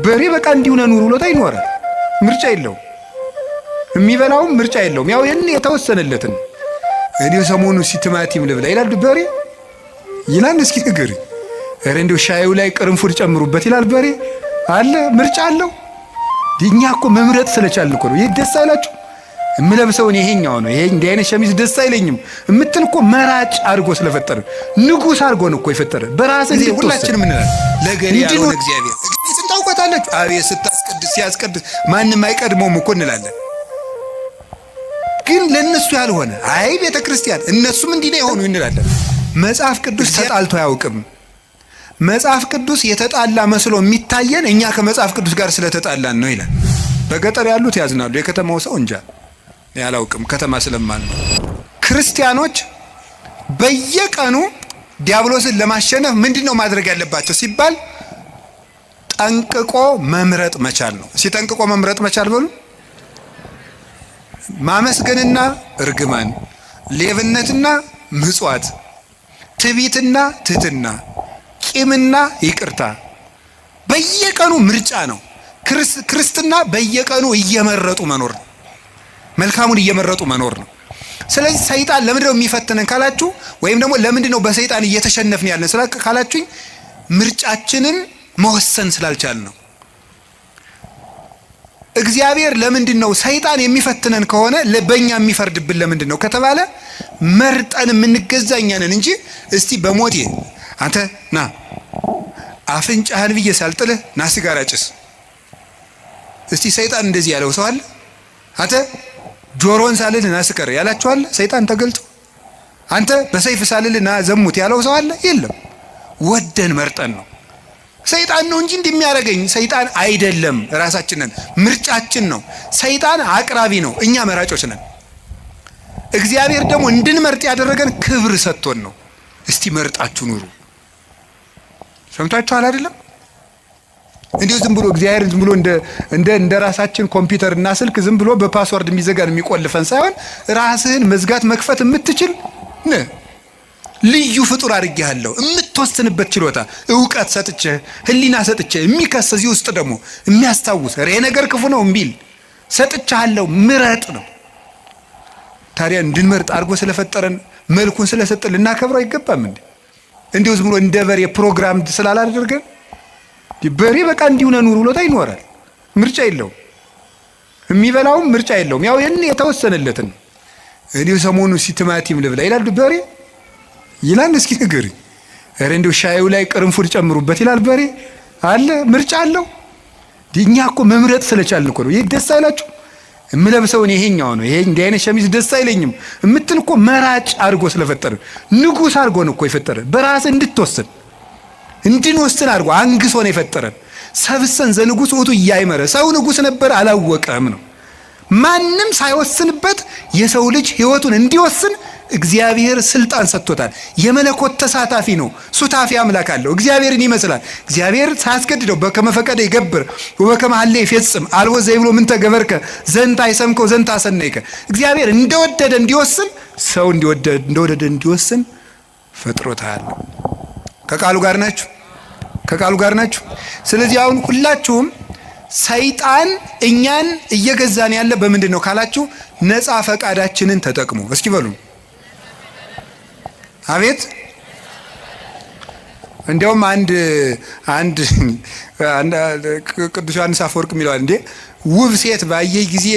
በሬ በቃ እንዲሁ ነው ኑሮ ብሎት አይኖርም። ምርጫ የለውም። የሚበላውም ምርጫ የለውም። ያው የኔ የተወሰነለትን እኔው ሰሞኑ ቲማቲም ልብላ ይላል በሬ ይላል። እስኪ ንገሪ ኧረ እንደው ሻዩ ላይ ቅርንፉድ ጨምሩበት ይላል በሬ አለ። ምርጫ አለው። እኛ እኮ መምረጥ ስለቻልን እኮ ነው። ይሄ ደስ አይላችሁ? እምለብሰው እኔ ይሄኛው ነው፣ ይሄ እንዲህ አይነት ሸሚዝ ደስ አይለኝም እምትል እኮ መራጭ አድርጎ ስለፈጠረ ንጉስ አድርጎ ነው እኮ የፈጠረ። በራስህ ሁላችንም እንላለን ለገሪ ያለው እግዚአብሔር ስንታውቀታለች። አቤት ስታስቀድስ ሲያስቀድስ ማንም አይቀድመውም እኮ እንላለን። ግን ለነሱ ያልሆነ አይ ቤተ ክርስቲያን እነሱም እንዲህ ነው የሆኑ እንላለን። መጽሐፍ ቅዱስ ተጣልቶ አያውቅም። መጽሐፍ ቅዱስ የተጣላ መስሎ የሚታየን እኛ ከመጽሐፍ ቅዱስ ጋር ስለተጣላን ነው ይላል። በገጠር ያሉት ያዝናሉ፣ የከተማው ሰው እንጃ ያላውቅም። ከተማ ስለማን ነው። ክርስቲያኖች በየቀኑ ዲያብሎስን ለማሸነፍ ምንድነው ማድረግ ያለባቸው ሲባል ጠንቅቆ መምረጥ መቻል ነው። ሲጠንቅቆ መምረጥ መቻል በሉ ማመስገንና እርግማን፣ ሌብነትና ምጽዋት፣ ትዕቢትና ትህትና፣ ቂምና ይቅርታ በየቀኑ ምርጫ ነው። ክርስትና በየቀኑ እየመረጡ መኖር ነው። መልካሙን እየመረጡ መኖር ነው። ስለዚህ ሰይጣን ለምንድነው የሚፈትነን ካላችሁ፣ ወይም ደግሞ ለምንድነው በሰይጣን እየተሸነፍን ያለን ካላችሁኝ፣ ምርጫችንን መወሰን ስላልቻልን ነው። እግዚአብሔር ለምንድነው ሰይጣን የሚፈትነን ከሆነ በእኛ የሚፈርድብን ለምንድነው ከተባለ መርጠን የምንገዛኛ ነን እንጂ እስቲ በሞቴ አንተ ና አፍንጫህን ብዬ ሳልጥልህ ና ሲጋራ ጭስ። እስቲ ሰይጣን እንደዚህ ያለው ሰው አለ? አንተ ጆሮን ሳልልህ ና ስከር ያላችሁ አለ? ሰይጣን ተገልጦ አንተ በሰይፍ ሳልልህ ና ዘሙት ያለው ሰው አለ? የለም። ወደን መርጠን ነው። ሰይጣን ነው እንጂ እንደሚያረገኝ ሰይጣን አይደለም። ራሳችንን ምርጫችን ነው። ሰይጣን አቅራቢ ነው፣ እኛ መራጮች ነን። እግዚአብሔር ደግሞ እንድንመርጥ ያደረገን ክብር ሰጥቶን ነው። እስቲ መርጣችሁ ኑሩ። ሰምታችኋል አይደለም? እንዲሁ ዝም ብሎ እግዚአብሔር ዝም ብሎ እንደ ራሳችን ኮምፒውተር እና ስልክ ዝም ብሎ በፓስወርድ የሚዘጋን የሚቆልፈን ሳይሆን ራስህን መዝጋት መክፈት የምትችል ልዩ ፍጡር አድርጌሃለሁ። የምትወስንበት ችሎታ ዕውቀት ሰጥቼ ህሊና ሰጥቼ የሚከስ እዚህ ውስጥ ደግሞ የሚያስታውስ ሬ ነገር ክፉ ነው እምቢል ሰጥቻለሁ። ምረጥ ነው። ታዲያ እንድንመርጥ አድርጎ ስለፈጠረን መልኩን ስለሰጠን ልናከብረው አይገባም እንዴ? እንዲሁ ዝም ብሎ እንደ በሬ ፕሮግራም ስላላደረገን በሬ በቃ እንዲሁ ነው ኑሮ ብሎት አይኖርም። ምርጫ የለውም። የሚበላውም ምርጫ የለውም። ያው የኔ የተወሰነለትን እኔው ሰሞኑ ቲማቲም ልብላ ይላል በሬ ይላል። እስኪ ንገሪ ኧረ እንደው ሻዩ ላይ ቅርንፉድ ጨምሩበት ይላል በሬ አለ። ምርጫ አለው። እኛ እኮ መምረጥ ስለቻልን እኮ ነው። ይሄ ደስ አይላችሁ? እምለብሰው እኔ ይሄኛው ነው፣ ይሄ እንዲህ አይነት ሸሚዝ ደስ አይለኝም እምትል እኮ መራጭ አድርጎ ስለፈጠረ ንጉስ አድርጎ ነው እኮ የፈጠረ። በራስ እንድትወስን እንድንወስን አድርጎ አንግሶ ነው የፈጠረን። ሰብሰን ዘንጉስ ወጡ እያይመረ ሰው ንጉስ ነበር አላወቀም ነው። ማንም ሳይወስንበት የሰው ልጅ ህይወቱን እንዲወስን እግዚአብሔር ስልጣን ሰጥቶታል። የመለኮት ተሳታፊ ነው። ሱታፊ አምላክ አለው። እግዚአብሔርን ይመስላል። እግዚአብሔር ሳያስገድደው በከመ ፈቀደ ይገብር ወበከመ ሀሌ ይፈጽም አልቦ ዘይብሎ ምን ተገበርከ ዘንታ ይሰምከው ዘንታ ሰነይከ። እግዚአብሔር እንደወደደ እንዲወስን ሰው እንደወደደ እንዲወስን ፈጥሮታል። ከቃሉ ጋር ናችሁ? ከቃሉ ጋር ናችሁ? ስለዚህ አሁን ሁላችሁም ሰይጣን እኛን እየገዛን ያለ በምንድን ነው ካላችሁ፣ ነፃ ፈቃዳችንን ተጠቅሞ እስኪ በሉ አቤት። እንደውም አንድ ቅዱስ ዮሐንስ አፈወርቅ የሚለዋል እንዴ ውብ ሴት ባየህ ጊዜ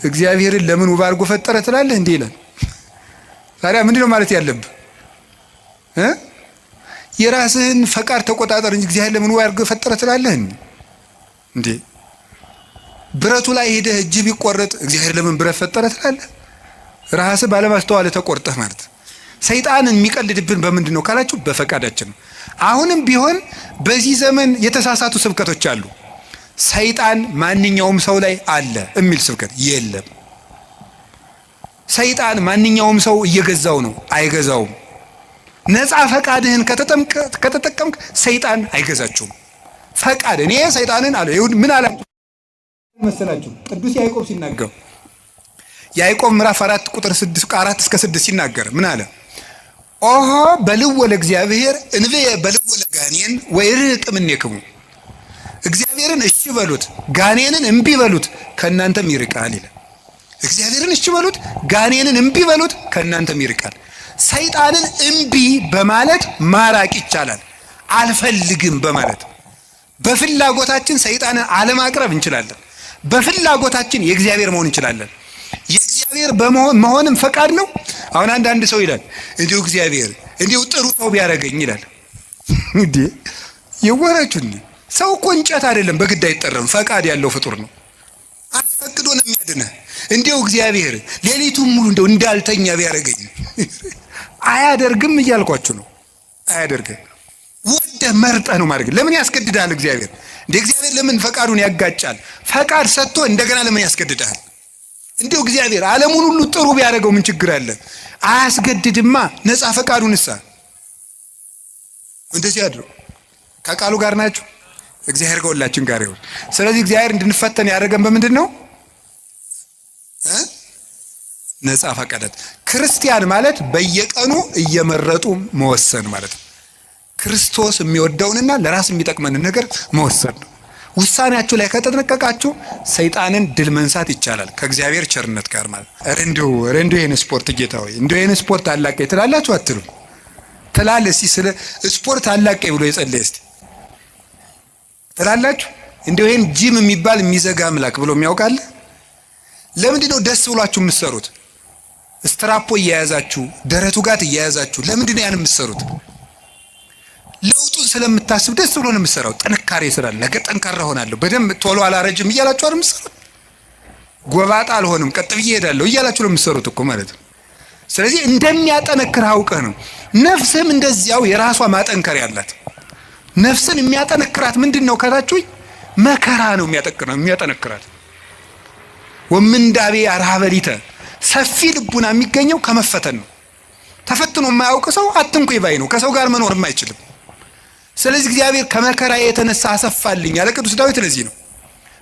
እግዚአብሔርን ለምን ውብ አድርጎ ፈጠረ ትላለህ እንዴ ይላል። ታዲያ ምንድነው ማለት ያለብህ? የራስህን ፈቃድ ተቆጣጠር እንጂ እግዚአብሔር ለምን ውብ አድርጎ ፈጠረ ትላለህ እንዴ? ብረቱ ላይ ሄደህ እጅ ቢቆረጥ እግዚአብሔር ለምን ብረት ፈጠረ ትላለህ? ራስህ ባለማስተዋል ተቆርጠህ ማለት። ሰይጣንን የሚቀልድብን በምንድን ነው ካላችሁ፣ በፈቃዳችን ነው። አሁንም ቢሆን በዚህ ዘመን የተሳሳቱ ስብከቶች አሉ። ሰይጣን ማንኛውም ሰው ላይ አለ የሚል ስብከት የለም። ሰይጣን ማንኛውም ሰው እየገዛው ነው፣ አይገዛውም። ነፃ ፈቃድህን ከተጠቀምክ ሰይጣን አይገዛችሁም። ፈቃድ እኔ ሰይጣንን አለ ይሁን ምን አለ መሰላችሁ? ቅዱስ ያዕቆብ ሲናገር ያዕቆብ ምዕራፍ 4 ቁጥር 4 እስከ 6 ሲናገር ምን አለ? ኦሆ በልወ ለእግዚአብሔር እንብየ በልወ ለጋኔን ወይርቅ እምኔክሙ። እግዚአብሔርን እሺ በሉት ጋኔንን እምቢ በሉት ከእናንተም ይርቃል ይላል። እግዚአብሔርን እሺ በሉት ጋኔንን እምቢ በሉት ከእናንተም ይርቃል። ሰይጣንን እምቢ በማለት ማራቅ ይቻላል። አልፈልግም በማለት በፍላጎታችን ሰይጣንን አለማቅረብ እንችላለን። በፍላጎታችን የእግዚአብሔር መሆን እንችላለን። የእግዚአብሔር መሆንም ፈቃድ ነው። አሁን አንዳንድ ሰው ይላል እንዲሁ እግዚአብሔር እንዲሁ ጥሩ ሰው ቢያደርገኝ ይላል። እንዴ የወራችሁ እንዴ ሰው እኮ እንጨት አይደለም፣ በግድ አይጠረም። ፈቃድ ያለው ፍጡር ነው። አስፈቅዶ ነው የሚያድነህ። እንዲሁ እግዚአብሔር ሌሊቱን ሙሉ እንደው እንዳልተኛ ቢያደርገኝ አያደርግም እያልኳችሁ ነው። አያደርግም። ወደ መርጠህ ነው ማድረግ። ለምን ያስገድዳል እግዚአብሔር? እንደ እግዚአብሔር ለምን ፈቃዱን ያጋጫል? ፈቃድ ሰጥቶ እንደገና ለምን ያስገድዳል? እንዲሁ እግዚአብሔር ዓለሙን ሁሉ ጥሩ ቢያደርገው ምን ችግር አለ? አያስገድድማ። ነፃ ፈቃዱንሳ እንደዚህ ያድርው። ከቃሉ ጋር ናችሁ። እግዚአብሔር ከሁላችን ጋር ይሁን። ስለዚህ እግዚአብሔር እንድንፈተን ያደረገን በምንድን ነው? ነፃ ፈቃደት። ክርስቲያን ማለት በየቀኑ እየመረጡ መወሰን ማለት ነው። ክርስቶስ የሚወደውንና ለራስ የሚጠቅመንን ነገር መወሰን ነው። ውሳኔያችሁ ላይ ከተጠነቀቃችሁ ሰይጣንን ድል መንሳት ይቻላል ከእግዚአብሔር ቸርነት ጋር ማለት ነው። እንዲሁ ይህን ስፖርት ጌታ ሆይ እንዲሁ ይህን ስፖርት አላቀኝ ትላላችሁ አትሉ? ትላለህ። እስኪ ስለ ስፖርት አላቀኝ ብሎ የጸለየ እስኪ ትላላችሁ? እንዲሁ ይህን ጂም የሚባል የሚዘጋ አምላክ ብሎ የሚያውቃለ? ለምንድን ነው ደስ ብሏችሁ የምትሰሩት? ስትራፖ እየያዛችሁ ደረቱ ጋር እየያዛችሁ ለምንድን ነው ያን የምትሰሩት? ለውጡን ስለምታስብ ደስ ብሎ ነው የምትሰራው። ጥንካሬ ስላለ ነገ ጠንካራ ሆናለሁ በደንብ ቶሎ አላረጅም እያላችሁ አይደል የምትሰሩት? ጎባጣ አልሆንም ቀጥ ብዬ እሄዳለሁ እያላችሁ ነው የምትሰሩት እኮ ማለት ነው። ስለዚህ እንደሚያጠነክር አውቀህ ነው። ነፍስህም እንደዚያው የራሷ ማጠንከር ያላት። ነፍስን የሚያጠነክራት ምንድን ነው ካላችሁኝ፣ መከራ ነው የሚያጠነክራት። ወምንዳቤ አርሃበሊተ ሰፊ ልቡና የሚገኘው ከመፈተን ነው። ተፈትኖ የማያውቅ ሰው አትንኩ ባይ ነው። ከሰው ጋር መኖርም አይችልም። ስለዚህ እግዚአብሔር ከመከራ የተነሳ አሰፋልኝ ያለ ቅዱስ ዳዊት ለዚህ ነው።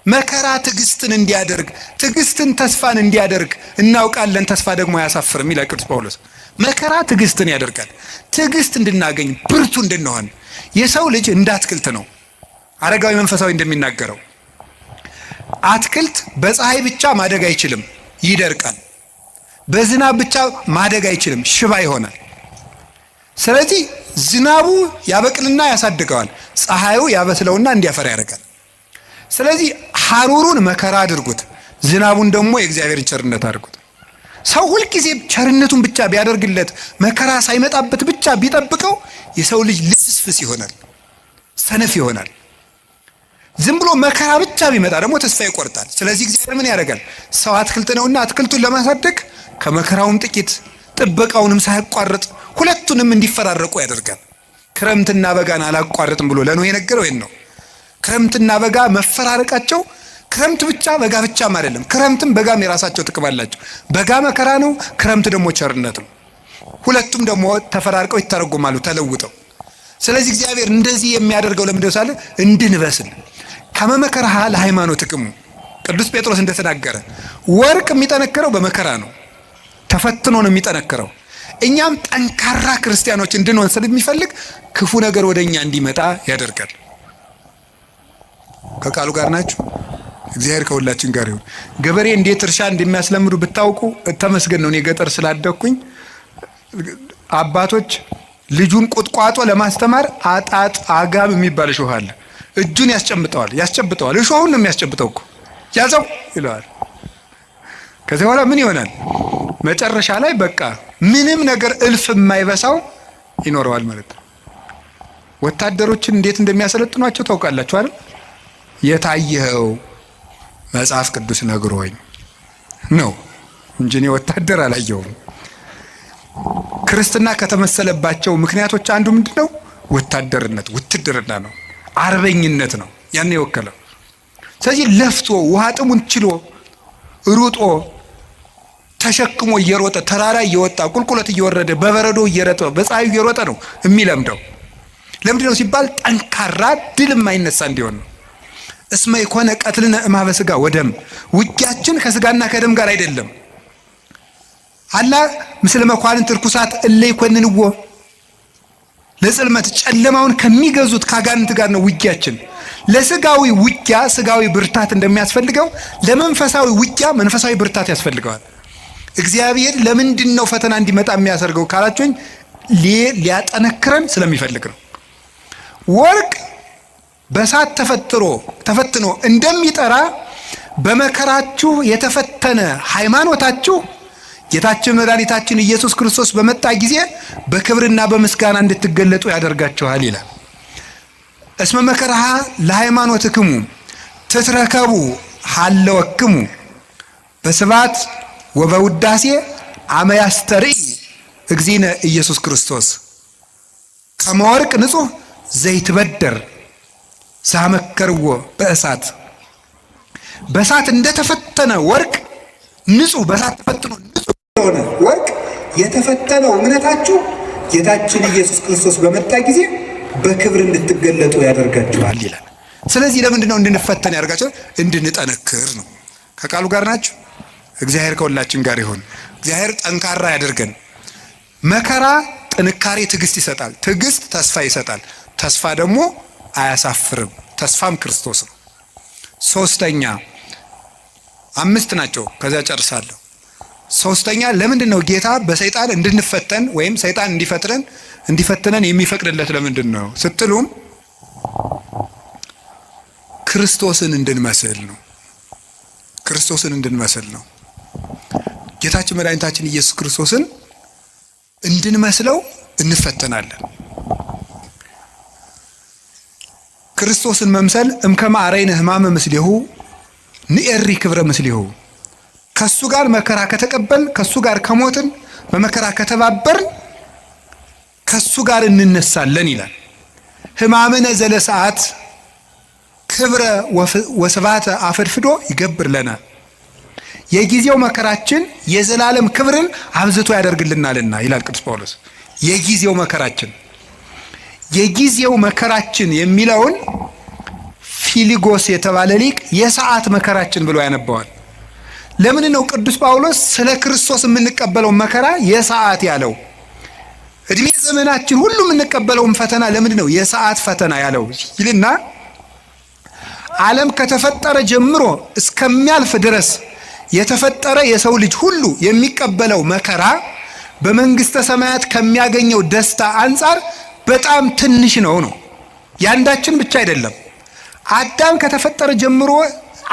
መከራ ትዕግስትን እንዲያደርግ፣ ትዕግስትን ተስፋን እንዲያደርግ እናውቃለን። ተስፋ ደግሞ አያሳፍርም ይላል ቅዱስ ጳውሎስ። መከራ ትዕግስትን ያደርጋል። ትዕግስት እንድናገኝ ብርቱ እንድንሆን። የሰው ልጅ እንደ አትክልት ነው። አረጋዊ መንፈሳዊ እንደሚናገረው አትክልት በፀሐይ ብቻ ማደግ አይችልም፣ ይደርቃል። በዝናብ ብቻ ማደግ አይችልም፣ ሽባ ይሆናል። ስለዚህ ዝናቡ ያበቅልና ያሳድገዋል፣ ፀሐዩ ያበስለውና እንዲያፈራ ያደርጋል። ስለዚህ ሐሩሩን መከራ አድርጉት፣ ዝናቡን ደግሞ የእግዚአብሔርን ቸርነት አድርጉት። ሰው ሁልጊዜ ቸርነቱን ብቻ ቢያደርግለት መከራ ሳይመጣበት ብቻ ቢጠብቀው የሰው ልጅ ልፍስፍስ ይሆናል፣ ሰነፍ ይሆናል። ዝም ብሎ መከራ ብቻ ቢመጣ ደግሞ ተስፋ ይቆርጣል። ስለዚህ እግዚአብሔር ምን ያደርጋል? ሰው አትክልት ነውና አትክልቱን ለማሳደግ ከመከራውም ጥቂት ጥበቃውንም ሳያቋርጥ ሁለቱንም እንዲፈራረቁ ያደርጋል። ክረምትና በጋን አላቋርጥም ብሎ ለኖህ የነገረው ይሄን ነው። ክረምትና በጋ መፈራረቃቸው ክረምት ብቻ በጋ ብቻም አይደለም። ክረምትም በጋም የራሳቸው ጥቅም አላቸው። በጋ መከራ ነው፣ ክረምት ደግሞ ቸርነት ነው። ሁለቱም ደግሞ ተፈራርቀው ይተረጎማሉ ተለውጠው። ስለዚህ እግዚአብሔር እንደዚህ የሚያደርገው ለምንድን ነው ሳለ እንድንበስል ከመመከራ ለሃይማኖት ጥቅሙ ቅዱስ ጴጥሮስ እንደተናገረ ወርቅ የሚጠነክረው በመከራ ነው፣ ተፈትኖ ነው የሚጠነክረው። እኛም ጠንካራ ክርስቲያኖች እንድንሆን ስለሚፈልግ ክፉ ነገር ወደኛ እንዲመጣ ያደርጋል። ከቃሉ ጋር ናችሁ። እግዚአብሔር ከሁላችን ጋር ይሁን። ገበሬ እንዴት እርሻ እንደሚያስለምዱ ብታውቁ ተመስገን ነው። እኔ ገጠር ስላደኩኝ አባቶች ልጁን ቁጥቋጦ ለማስተማር አጣጥ አጋም የሚባል እሾህ አለ። እጁን ያስጨብጠዋል። እሾሁን ነው የሚያስጨብጠው እኮ ያዘው ይለዋል። ከዚህ በኋላ ምን ይሆናል? መጨረሻ ላይ በቃ ምንም ነገር እልፍ የማይበሳው ይኖረዋል ማለት ነው። ወታደሮችን እንዴት እንደሚያሰለጥኗቸው ታውቃላችሁ አይደል? የታየኸው መጽሐፍ ቅዱስ ነግሮኝ ነው እንጂ እኔ ወታደር አላየሁም። ክርስትና ከተመሰለባቸው ምክንያቶች አንዱ ምንድነው? ወታደርነት፣ ውትድርና ነው፣ አርበኝነት ነው ያን የወከለው። ስለዚህ ለፍቶ ውሃ ጥሙን ችሎ ሩጦ ተሸክሞ እየሮጠ ተራራ እየወጣ ቁልቁለት እየወረደ በበረዶ እየረጠ በፀሐዩ እየሮጠ ነው የሚለምደው። ለምንድነው ሲባል ጠንካራ ድል የማይነሳ እንዲሆን ነው። እስመ ይኮነ ቀትልነ እምኀበ ሥጋ ወደም፣ ውጊያችን ከስጋና ከደም ጋር አይደለም። አላ ምስለ መኳንንት ርኩሳት እለ ይኮንንዎ፣ ለጽልመት ጨለማውን ከሚገዙት ከአጋንንት ጋር ነው ውጊያችን። ለስጋዊ ውጊያ ስጋዊ ብርታት እንደሚያስፈልገው ለመንፈሳዊ ውጊያ መንፈሳዊ ብርታት ያስፈልገዋል። እግዚአብሔር ለምንድን ነው ፈተና እንዲመጣ የሚያደርገው ካላችሁኝ ሊያጠነክረን ስለሚፈልግ ነው። ወርቅ በእሳት ተፈትኖ እንደሚጠራ በመከራችሁ የተፈተነ ሃይማኖታችሁ ጌታችን መድኃኒታችን ኢየሱስ ክርስቶስ በመጣ ጊዜ በክብርና በምስጋና እንድትገለጡ ያደርጋችኋል ይላል። እስመ መከራሃ ለሃይማኖትክሙ ትትረከቡ ሀለወክሙ በስብሐት ወበውዳሴ አመ ያስተርኢ እግዚእነ ኢየሱስ ክርስቶስ ከመ ወርቅ ንጹሕ ዘይትበደር ሳመከርዎ በእሳት። በእሳት እንደተፈተነ ወርቅ ንጹሕ በእሳት ተፈትኖ ንጹሕ የሆነ ወርቅ የተፈተነው እምነታችሁ ጌታችን ኢየሱስ ክርስቶስ በመጣ ጊዜ በክብር እንድትገለጡ ያደርጋችኋል ይላል። ስለዚህ ለምንድን ነው እንድንፈተን ያደርጋችኋል? እንድንጠነክር ነው። ከቃሉ ጋር ናችሁ። እግዚአብሔር ከሁላችን ጋር ይሁን። እግዚአብሔር ጠንካራ ያደርገን። መከራ ጥንካሬ፣ ትዕግስት ይሰጣል። ትዕግስት ተስፋ ይሰጣል። ተስፋ ደግሞ አያሳፍርም። ተስፋም ክርስቶስ ነው። ሶስተኛ 5 ናቸው። ከዚያ ጨርሳለሁ። ሶስተኛ ለምንድን ነው ጌታ በሰይጣን እንድንፈተን ወይም ሰይጣን እንዲፈትነን የሚፈቅድለት ለምንድን ነው ስትሉም ክርስቶስን እንድንመስል ነው። ክርስቶስን እንድንመስል ነው። ጌታችን መድኃኒታችን ኢየሱስ ክርስቶስን እንድንመስለው እንፈተናለን። ክርስቶስን መምሰል እምከመ አርአይነ ሕማመ ምስሌሁ ንኤሪ ክብረ ምስሌሁ። ከሱ ጋር መከራ ከተቀበልን፣ ከሱ ጋር ከሞትን፣ በመከራ ከተባበርን ከሱ ጋር እንነሳለን ይላል። ሕማምነ ዘለሰዓት ክብረ ወስብሐተ አፈድፍዶ ይገብር ለናል። የጊዜው መከራችን የዘላለም ክብርን አብዝቶ ያደርግልናልና ይላል ቅዱስ ጳውሎስ። የጊዜው መከራችን የሚለውን ፊሊጎስ የተባለ ሊቅ የሰዓት መከራችን ብሎ ያነባዋል። ለምን ነው ቅዱስ ጳውሎስ ስለ ክርስቶስ የምንቀበለው መከራ የሰዓት ያለው? እድሜ ዘመናችን ሁሉ የምንቀበለውን ፈተና ለምንድን ነው የሰዓት ፈተና ያለው ይልና ዓለም ከተፈጠረ ጀምሮ እስከሚያልፍ ድረስ የተፈጠረ የሰው ልጅ ሁሉ የሚቀበለው መከራ በመንግስተ ሰማያት ከሚያገኘው ደስታ አንጻር በጣም ትንሽ ነው። ያንዳችን ብቻ አይደለም። አዳም ከተፈጠረ ጀምሮ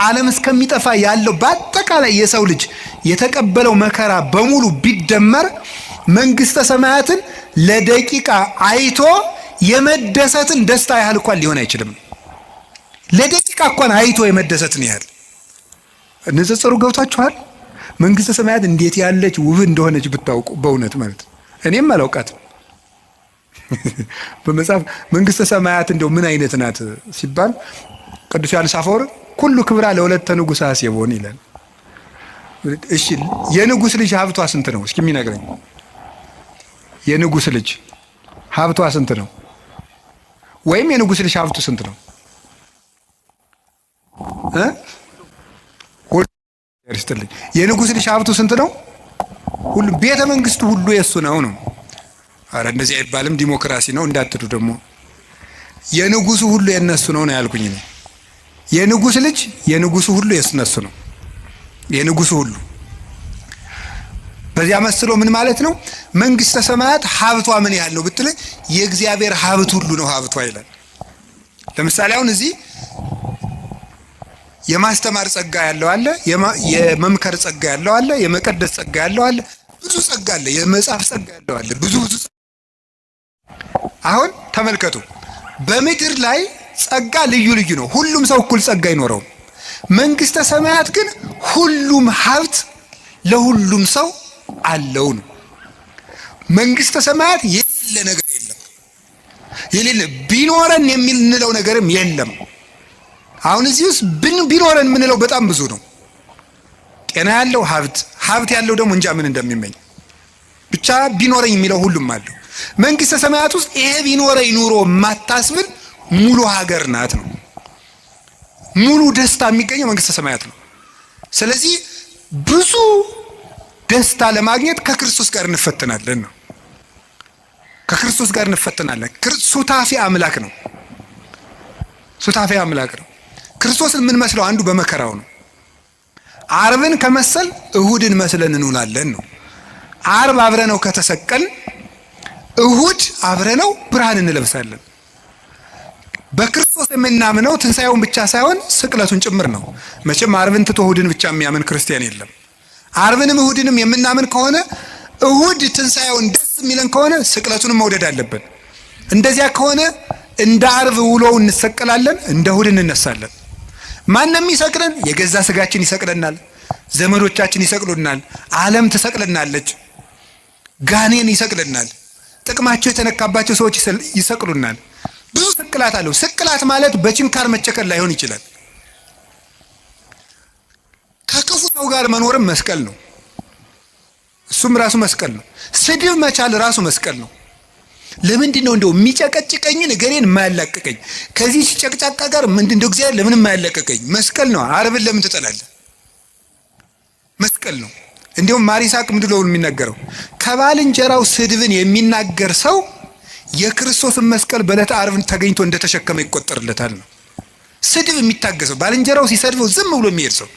ዓለም እስከሚጠፋ ያለው በአጠቃላይ የሰው ልጅ የተቀበለው መከራ በሙሉ ቢደመር መንግስተ ሰማያትን ለደቂቃ አይቶ የመደሰትን ደስታ ያህል እንኳን ሊሆን አይችልም። ለደቂቃ እንኳን አይቶ የመደሰትን ያህል ንጽጽሩ ገብቷችኋል? መንግስተ ሰማያት እንዴት ያለች ውብ እንደሆነች ብታውቁ በእውነት ማለት እኔም አላውቃትም። በመጽሐፍ መንግስተ ሰማያት እንደው ምን አይነት ናት ሲባል ቅዱስ ዮሐንስ አፈወርቅ ኩሉ ክብራ ለወለተ ንጉሥ አሴቦን ይላል። እሺ የንጉሥ ልጅ ሀብቷ ስንት ነው? እስኪ የሚነግረኝ የንጉሥ ልጅ ሀብቷ ስንት ነው? ወይም የንጉሥ ልጅ ሀብቱ ስንት ነው? የንጉሥ ልጅ ሀብቱ ስንት ነው? ሁሉ ቤተ መንግስቱ ሁሉ የሱ ነው። አረ እንደዚህ አይባልም፣ ዲሞክራሲ ነው እንዳትሉ ደግሞ። የንጉሱ ሁሉ የነሱ ነው ያልኩኝ ነው። የንጉሥ ልጅ የንጉሱ ሁሉ የነሱ ነው። የንጉሱ ሁሉ በዚያ መስሎ ምን ማለት ነው? መንግስተ ሰማያት ሀብቷ ምን ያህል ነው ብትል የእግዚአብሔር ሀብት ሁሉ ነው ሀብቷ ይላል። ለምሳሌ አሁን እዚህ የማስተማር ጸጋ ያለው አለ፣ የመምከር ጸጋ ያለው አለ፣ የመቀደስ ጸጋ ያለው አለ፣ ብዙ ጸጋ አለ፣ የመጻፍ ጸጋ ያለው አለ፣ ብዙ አሁን ተመልከቱ፣ በምድር ላይ ጸጋ ልዩ ልዩ ነው። ሁሉም ሰው እኩል ጸጋ አይኖረውም። መንግስተ ሰማያት ግን ሁሉም ሀብት ለሁሉም ሰው አለው ነው። መንግስተ ሰማያት የሌለ ነገር የለም። የሌለ ቢኖረን የምንለው ነገርም የለም። አሁን እዚህ ውስጥ ቢኖረን የምንለው በጣም ብዙ ነው። ጤና ያለው ሀብት ያለው ደግሞ እንጃ ምን እንደሚመኝ ብቻ ቢኖረኝ የሚለው ሁሉም አለው። መንግስተ ሰማያት ውስጥ ይሄ ቢኖረኝ ኑሮ የማታስብል ሙሉ ሀገር ናት ነው። ሙሉ ደስታ የሚገኘው መንግስተ ሰማያት ነው። ስለዚህ ብዙ ደስታ ለማግኘት ከክርስቶስ ጋር እንፈተናለን ነው። ከክርስቶስ ጋር እንፈተናለን። ሱታፊ አምላክ ነው። ሱታፌ አምላክ ነው። ክርስቶስን የምንመስለው አንዱ በመከራው ነው። ዓርብን ከመሰል እሁድን መስለን እንውላለን ነው። ዓርብ አብረነው ከተሰቀል እሁድ አብረነው ብርሃን እንለብሳለን። በክርስቶስ የምናምነው ትንሣኤውን ብቻ ሳይሆን ስቅለቱን ጭምር ነው። መቼም ዓርብን ትቶ እሁድን ብቻ የሚያምን ክርስቲያን የለም። ዓርብንም እሁድንም የምናምን ከሆነ እሁድ ትንሣኤውን ደስ የሚለን ከሆነ ስቅለቱንም መውደድ አለብን። እንደዚያ ከሆነ እንደ ዓርብ ውሎው እንሰቀላለን፣ እንደ እሁድ እንነሳለን። ማንም ይሰቅለን? የገዛ ስጋችን ይሰቅለናል፣ ዘመዶቻችን ይሰቅሉናል፣ ዓለም ትሰቅለናለች፣ ጋኔን ይሰቅለናል፣ ጥቅማቸው የተነካባቸው ሰዎች ይሰቅሉናል። ብዙ ስቅላት አለው። ስቅላት ማለት በችንካር መቸከል ላይሆን ይችላል። ከክፉ ሰው ጋር መኖርም መስቀል ነው። እሱም ራሱ መስቀል ነው። ስድብ መቻል ራሱ መስቀል ነው። ለምንድን ነው እንደው የሚጨቀጭቀኝን እገሌን የማያላቅቀኝ ከዚህ ጨቅጫቃ ጋር ምንድን ነው እግዚአብሔር ለምን የማያላቅቀኝ? መስቀል ነው። ዓርብን ለምን ትጠላለህ? መስቀል ነው። እንዲሁም ማሪሳቅ ምንድን ነው የሚናገረው? ከባልንጀራው ስድብን የሚናገር ሰው የክርስቶስን መስቀል በዕለተ ዓርብን ተገኝቶ እንደተሸከመ ይቆጠርለታል ነው። ስድብ የሚታገሰው ባልንጀራው ሲሰድበው ዝም ብሎ የሚሄድ ሰው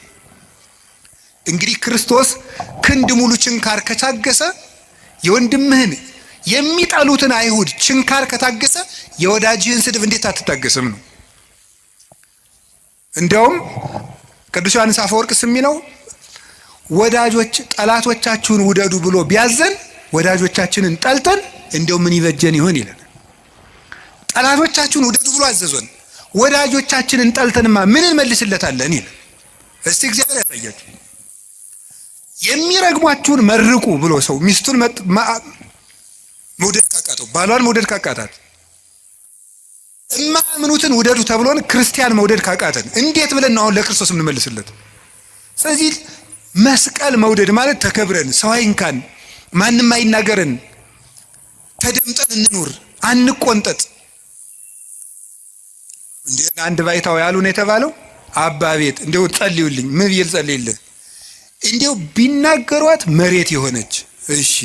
እንግዲህ ክርስቶስ ክንድ ሙሉ ችንካር ከታገሰ የወንድምህን የሚጠሉትን አይሁድ ችንካር ከታገሰ የወዳጅህን ስድብ እንዴት አትታገስም ነው። እንዲያውም ቅዱስ ዮሐንስ አፈወርቅ የሚለው ወዳጆች ጠላቶቻችሁን ውደዱ ብሎ ቢያዘን ወዳጆቻችንን ጠልተን እንዲያው ምን ይበጀን ይሆን ይላል። ጠላቶቻችሁን ውደዱ ብሎ አዘዞን፣ ወዳጆቻችንን ጠልተንማ ምን እንመልስለታለን ይላል። እስቲ እግዚአብሔር ያሳያችሁ። የሚረግሟችሁን መርቁ ብሎ ሰው ሚስቱን መውደድ ካቃተው፣ ባሏን መውደድ ካቃታት፣ እማምኑትን ውደዱ ተብሎን ክርስቲያን መውደድ ካቃተን እንዴት ብለን ነው አሁን ለክርስቶስ የምንመልስለት? ስለዚህ መስቀል መውደድ ማለት ተከብረን፣ ሰው አይንካን፣ ማንም አይናገረን፣ ተደምጠን እንኑር፣ አንቆንጠጥ። እንዴ አንድ ባይታው ያሉ ነው የተባለው አባ ቤት እንደው ጸልዩልኝ፣ ምን ብዬ ልጸልይልህ? እንደው ቢናገሯት መሬት የሆነች እሺ፣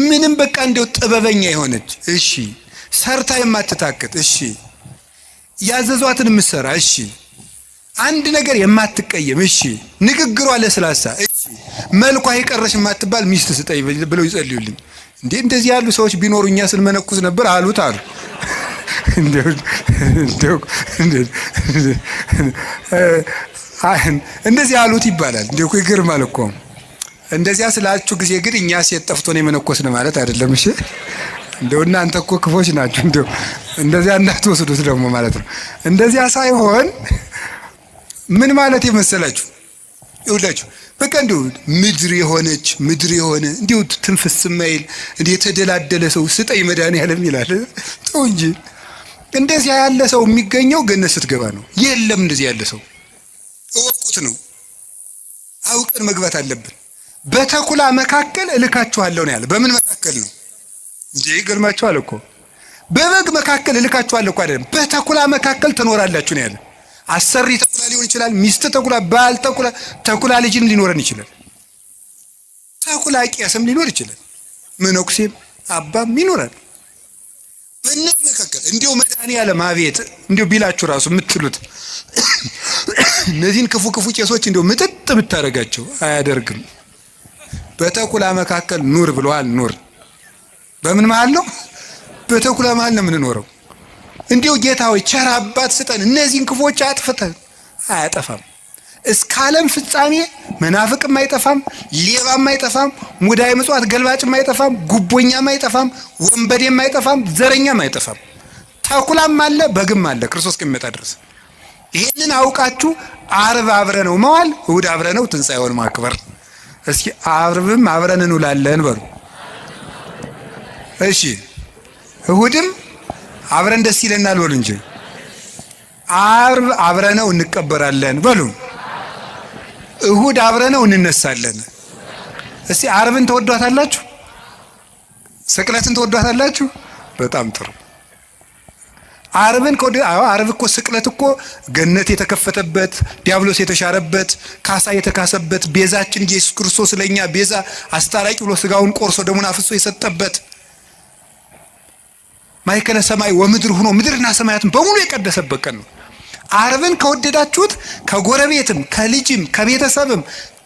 ምንም በቃ እንደው ጥበበኛ የሆነች እሺ፣ ሰርታ የማትታክት እሺ፣ ያዘዟትን የምትሰራ እሺ፣ አንድ ነገር የማትቀየም እሺ፣ ንግግሯ ለስላሳ እሺ፣ መልኳ የቀረሽ የማትባል ሚስት ስጠኝ ብለው ይጸልዩልኝ። እንዴ እንደዚህ ያሉ ሰዎች ቢኖሩ እኛ ስንመነኩስ ነበር አሉት አሉ። እንደዚህ አሉት ይባላል። እንዴ እኮ ይገርማል እኮ። እንደዚያ ስላችሁ ጊዜ ግን እኛ ሴት ጠፍቶን የመነኮስን ማለት አይደለም። እሺ እንደው እናንተ እኮ ክፎች ናችሁ። እንደው እንደዚያ እንዳትወስዱት ደግሞ ማለት ነው። እንደዚያ ሳይሆን ምን ማለት የመሰላችሁ ይውላችሁ በቃ እንደው ምድር የሆነች ምድር የሆነ እንደው ትንፍስ ማይል እንደ የተደላደለ ሰው ስጠኝ መድኃኒዓለም ይላል። ተው እንጂ እንደዚያ ያለ ሰው የሚገኘው ገነት ስትገባ ነው። የለም እንደዚህ ያለ ሰው እወቁት ነው። አውቀን መግባት አለብን። በተኩላ መካከል እልካችኋለሁ ነው ያለ። በምን መካከል ነው እንዴ? ይገርማችኋል እኮ በበግ መካከል እልካችኋለሁ እኮ አይደለም፣ በተኩላ መካከል ትኖራላችሁ ነው ያለ። አሰሪ ተኩላ ሊሆን ይችላል፣ ሚስት ተኩላ፣ ባል ተኩላ፣ ተኩላ ልጅም ሊኖረን ይችላል፣ ተኩላ ቄስም ሊኖር ይችላል፣ መነኩሴም አባም ይኖራል። በእነዚህ መካከል እንዲሁ መድኃኒዓለም አቤት እንዲሁ ቢላችሁ ራሱ የምትሉት እነዚህን ክፉ ክፉ ቄሶች እንዲሁ ምጥጥ ብታደርጋቸው አያደርግም። በተኩላ መካከል ኑር ብለዋል። ኑር በምን መሃል ነው? በተኩላ መሃል ነው የምንኖረው። እንዲሁ ጌታ ሆይ ቸር አባት ስጠን፣ እነዚህን ክፎች አጥፍተን። አያጠፋም። እስከ ዓለም ፍጻሜ መናፍቅም አይጠፋም፣ ሌባም አይጠፋም፣ ሙዳይ ምጽዋት ገልባጭም አይጠፋም፣ ጉቦኛም አይጠፋም፣ ወንበዴም አይጠፋም፣ ዘረኛም አይጠፋም። ተኩላም አለ፣ በግም አለ ክርስቶስ እስከሚመጣ ድረስ። ይሄንን አውቃችሁ ዓርብ አብረነው መዋል፣ እሁድ አብረነው ትንሣኤውን ማክበር። እስኪ ዓርብም አብረን እንውላለን በሉ። እሺ እሁድም አብረን ደስ ይለናል በሉ እንጂ። ዓርብ አብረነው እንቀበራለን በሉ። እሁድ አብረነው እንነሳለን። እስቲ ዓርብን ተወዷታላችሁ? ስቅለትን ተወዷታላችሁ? በጣም ጥሩ። ዓርብን ዓርብ እኮ ስቅለት እኮ ገነት የተከፈተበት፣ ዲያብሎስ የተሻረበት፣ ካሳ የተካሰበት፣ ቤዛችን ኢየሱስ ክርስቶስ ለኛ ቤዛ አስታራቂ ብሎ ስጋውን ቆርሶ ደሙን አፍሶ የሰጠበት፣ ማእከለ ሰማይ ወምድር ሆኖ ምድርና ሰማያትን በሙሉ የቀደሰበት ቀን ነው። ዓርብን ከወደዳችሁት ከጎረቤትም ከልጅም ከቤተሰብም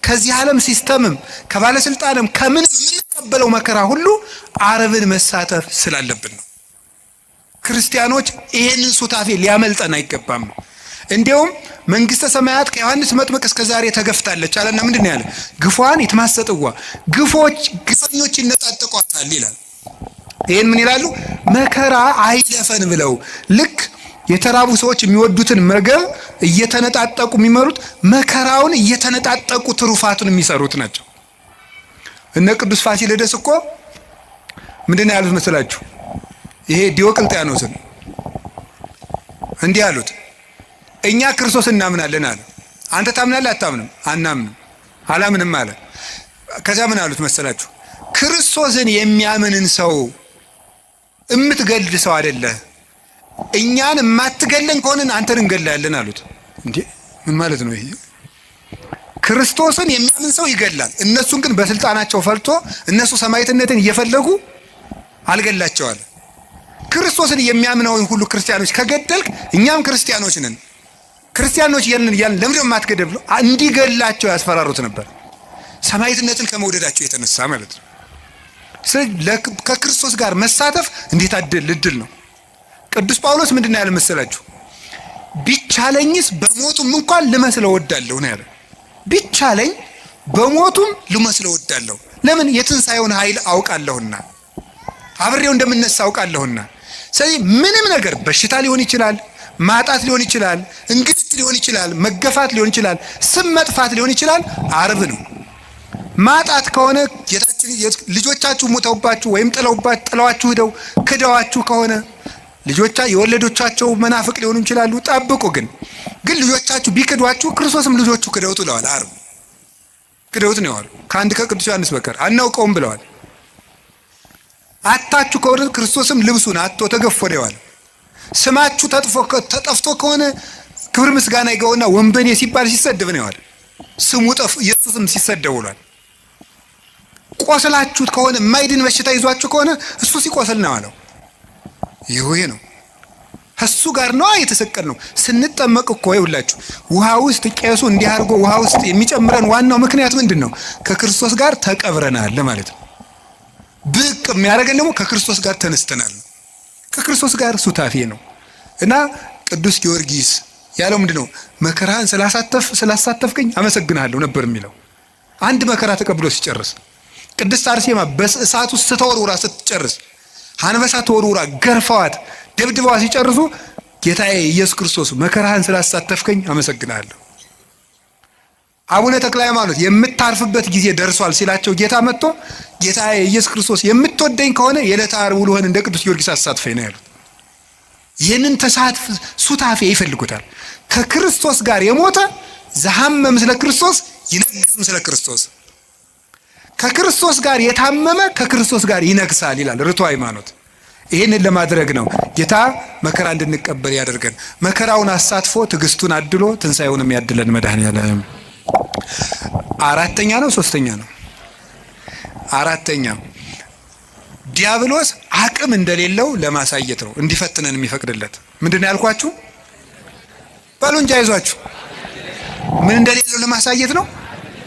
ከዚህ ዓለም ሲስተምም ከባለስልጣንም ከምን የምንቀበለው መከራ ሁሉ ዓርብን መሳተፍ ስላለብን ነው። ክርስቲያኖች ይሄንን ሱታፌ ሊያመልጠን አይገባም ነው። እንዲያውም መንግስተ ሰማያት ከዮሐንስ መጥምቅ እስከ ዛሬ ተገፍታለች አለና ምንድነው ያለ? ግፏን የተማሰጥዋ ግፈኞች ይነጣጠቋታል ይላል። ይሄን ምን ይላሉ? መከራ አይለፈን ብለው ልክ የተራቡ ሰዎች የሚወዱትን ምግብ እየተነጣጠቁ የሚመሩት መከራውን እየተነጣጠቁ ትሩፋቱን የሚሰሩት ናቸው። እነ ቅዱስ ፋሲለደስ እኮ ምንድነው ያሉት መሰላችሁ? ይሄ ዲዮቅልጥያኖስን እንዲህ አሉት፣ እኛ ክርስቶስ እናምናለን አለ። አንተ ታምናለህ? አታምንም? አናምንም። አላምንም አለ። ከዚያ ምን አሉት መሰላችሁ? ክርስቶስን የሚያምንን ሰው እምትገድል ሰው አይደለህ፣ እኛን የማትገለን ከሆነን አንተን እንገላለን አሉት። እንዴ ምን ማለት ነው ይሄ? ክርስቶስን የሚያምን ሰው ይገላል። እነሱን ግን በስልጣናቸው ፈልቶ እነሱ ሰማዕትነትን እየፈለጉ አልገላቸዋል። ክርስቶስን የሚያምነውን ሁሉ ክርስቲያኖች ከገደልክ እኛም ክርስቲያኖች ነን፣ ክርስቲያኖች እያልን ለምን የማትገደል ብሎ እንዲገላቸው ያስፈራሩት ነበር። ሰማዕትነትን ከመውደዳቸው የተነሳ ማለት ነው። ስለዚህ ከክርስቶስ ጋር መሳተፍ እንዴት እድል ነው። ቅዱስ ጳውሎስ ምንድነው ያለ መሰላችሁ? ቢቻለኝስ በሞቱም እንኳን ልመስለው ወዳለሁ ነው ያለ። ቢቻለኝ በሞቱም ልመስለው ወዳለሁ። ለምን? የትንሣኤውን ኃይል አውቃለሁና፣ አብሬው እንደምነሳ አውቃለሁና። ስለዚህ ምንም ነገር በሽታ ሊሆን ይችላል፣ ማጣት ሊሆን ይችላል፣ እንግልት ሊሆን ይችላል፣ መገፋት ሊሆን ይችላል፣ ስም መጥፋት ሊሆን ይችላል። ዓርብ ነው። ማጣት ከሆነ ጌታችን ልጆቻችሁ ሞተውባችሁ ወይም ጥለዋችሁ ሄደው ክደዋችሁ ከሆነ የወለዶቻቸው መናፍቅ ሊሆኑ ይችላሉ። ጠብቁ። ግን ልጆቻችሁ ቢክዷችሁ ክርስቶስም ልጆቹ ክደውት ብለዋል። ዓርብ ክደውት ነው ያለው። ከአንድ ከቅዱስ ዮሐንስ በቀር አናውቀውም ብለዋል። አታችሁ ከሆነ ክርስቶስም ልብሱን አጥቶ ተገፎ ነው ያለው። ስማችሁ ተጠፍቶ ከሆነ ክብር ምስጋና ይገውና ወንበዴ ሲባል ሲሰደብ ነው ያለው። ስሙ ኢየሱስም ሲሰደብ ውሏል። ቆስላችሁት ከሆነ የማይድን በሽታ ይዟችሁ ከሆነ እሱ ሲቆስል ነው ያለው። ይሄ ነው እሱ ጋር ነው የተሰቀል ነው። ስንጠመቅ እኮ ይውላችሁ ውሃ ውስጥ ቄሱ እንዲህ አድርጎ ውሃ ውስጥ የሚጨምረን ዋናው ምክንያት ምንድነው? ከክርስቶስ ጋር ተቀብረናል ማለት ነው። ብቅ የሚያደርገን ደግሞ ከክርስቶስ ጋር ተነስተናል። ከክርስቶስ ጋር ሱታፌ ነው እና ቅዱስ ጊዮርጊስ ያለው ምንድነው? መከራን ስላሳተፍከኝ አመሰግናለሁ ነበር የሚለው። አንድ መከራ ተቀብሎ ሲጨርስ ቅድስት አርሴማ በእሳት ውስጥ ስትወርውራ ስትጨርስ አንበሳ ተወርውራ ገርፈዋት ደብድበዋ ሲጨርሱ ጌታዬ ኢየሱስ ክርስቶስ መከራህን ስላሳተፍከኝ አመሰግናለሁ። አቡነ ተክለ ሃይማኖት የምታርፍበት ጊዜ ደርሷል ሲላቸው ጌታ መጥቶ ጌታዬ ኢየሱስ ክርስቶስ የምትወደኝ ከሆነ የዕለተ ዓርብ ውሎህን እንደ ቅዱስ ጊዮርጊስ አሳትፈኝ ነው ያሉት። ይህንን ተሳትፍ ሱታፌ ይፈልጉታል። ከክርስቶስ ጋር የሞተ ዘሐመ ምስለ ክርስቶስ ይነግስ ምስለ ክርስቶስ፣ ከክርስቶስ ጋር የታመመ ከክርስቶስ ጋር ይነግሳል ይላል ርቱዕ ሃይማኖት። ይህንን ለማድረግ ነው ጌታ መከራ እንድንቀበል ያደርገን። መከራውን አሳትፎ ትዕግስቱን አድሎ ትንሣኤውንም ያድለን መድኃኔዓለም። አራተኛ ነው ሶስተኛ ነው? አራተኛ ዲያብሎስ አቅም እንደሌለው ለማሳየት ነው እንዲፈትነን የሚፈቅድለት። ምንድነው ያልኳችሁ? በሉ እንጂ አይዟችሁ። ምን እንደሌለው ለማሳየት ነው?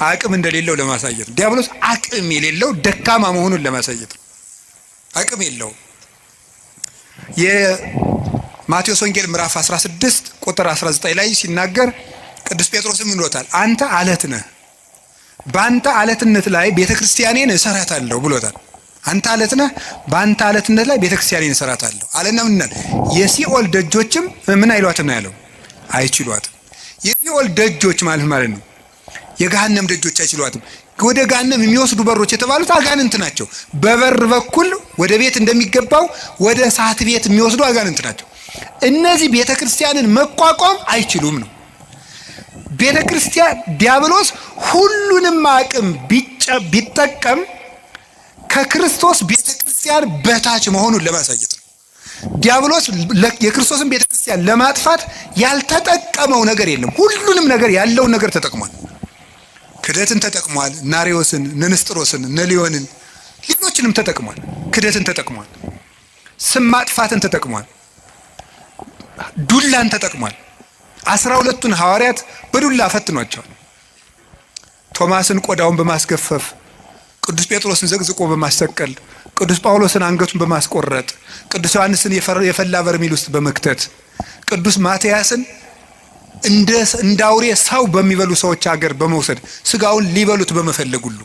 አቅም እንደሌለው ለማሳየት ነው። ዲያብሎስ አቅም የሌለው ደካማ መሆኑን ለማሳየት ነው። አቅም የለው። የማቴዎስ ወንጌል ምዕራፍ 16 ቁጥር 19 ላይ ሲናገር ቅዱስ ጴጥሮስም ብሎታል፣ አንተ አለት ነህ፣ በአንተ አለትነት ላይ ቤተክርስቲያኔን እሰራታለሁ ብሎታል። አንተ አለት ነህ፣ በአንተ አለትነት ላይ ቤተክርስቲያኔን እሰራታለሁ አለና ምንናል? የሲኦል ደጆችም ምን አይሏትም ነው ያለው? አይችሏትም። የሲኦል ደጆች ማለት ነው የገሃነም ደጆች አይችሏትም። ወደ ገሃነም የሚወስዱ በሮች የተባሉት አጋንንት ናቸው። በበር በኩል ወደ ቤት እንደሚገባው ወደ እሳት ቤት የሚወስዱ አጋንንት ናቸው። እነዚህ ቤተክርስቲያንን መቋቋም አይችሉም ነው። ቤተክርስቲያን ዲያብሎስ ሁሉንም አቅም ቢጠቀም ከክርስቶስ ቤተክርስቲያን በታች መሆኑን ለማሳየት ነው። ዲያብሎስ የክርስቶስን ቤተክርስቲያን ለማጥፋት ያልተጠቀመው ነገር የለም። ሁሉንም ነገር ያለውን ነገር ተጠቅሟል። ክደትን ተጠቅሟል። ናሪዎስን፣ ንስጥሮስን፣ ነሊዮንን ሌሎችንም ተጠቅሟል። ክደትን ተጠቅሟል። ስም ማጥፋትን ተጠቅሟል። ዱላን ተጠቅሟል። 12ቱን ሐዋርያት በዱላ ፈትኗቸዋል። ቶማስን ቆዳውን በማስገፈፍ፣ ቅዱስ ጴጥሮስን ዘቅዝቆ በማሰቀል፣ ቅዱስ ጳውሎስን አንገቱን በማስቆረጥ፣ ቅዱስ ዮሐንስን የፈላ በርሜል ውስጥ በመክተት፣ ቅዱስ ማትያስን እንደ አውሬ ሰው በሚበሉ ሰዎች ሀገር በመውሰድ ስጋውን ሊበሉት በመፈለግ ሁሉ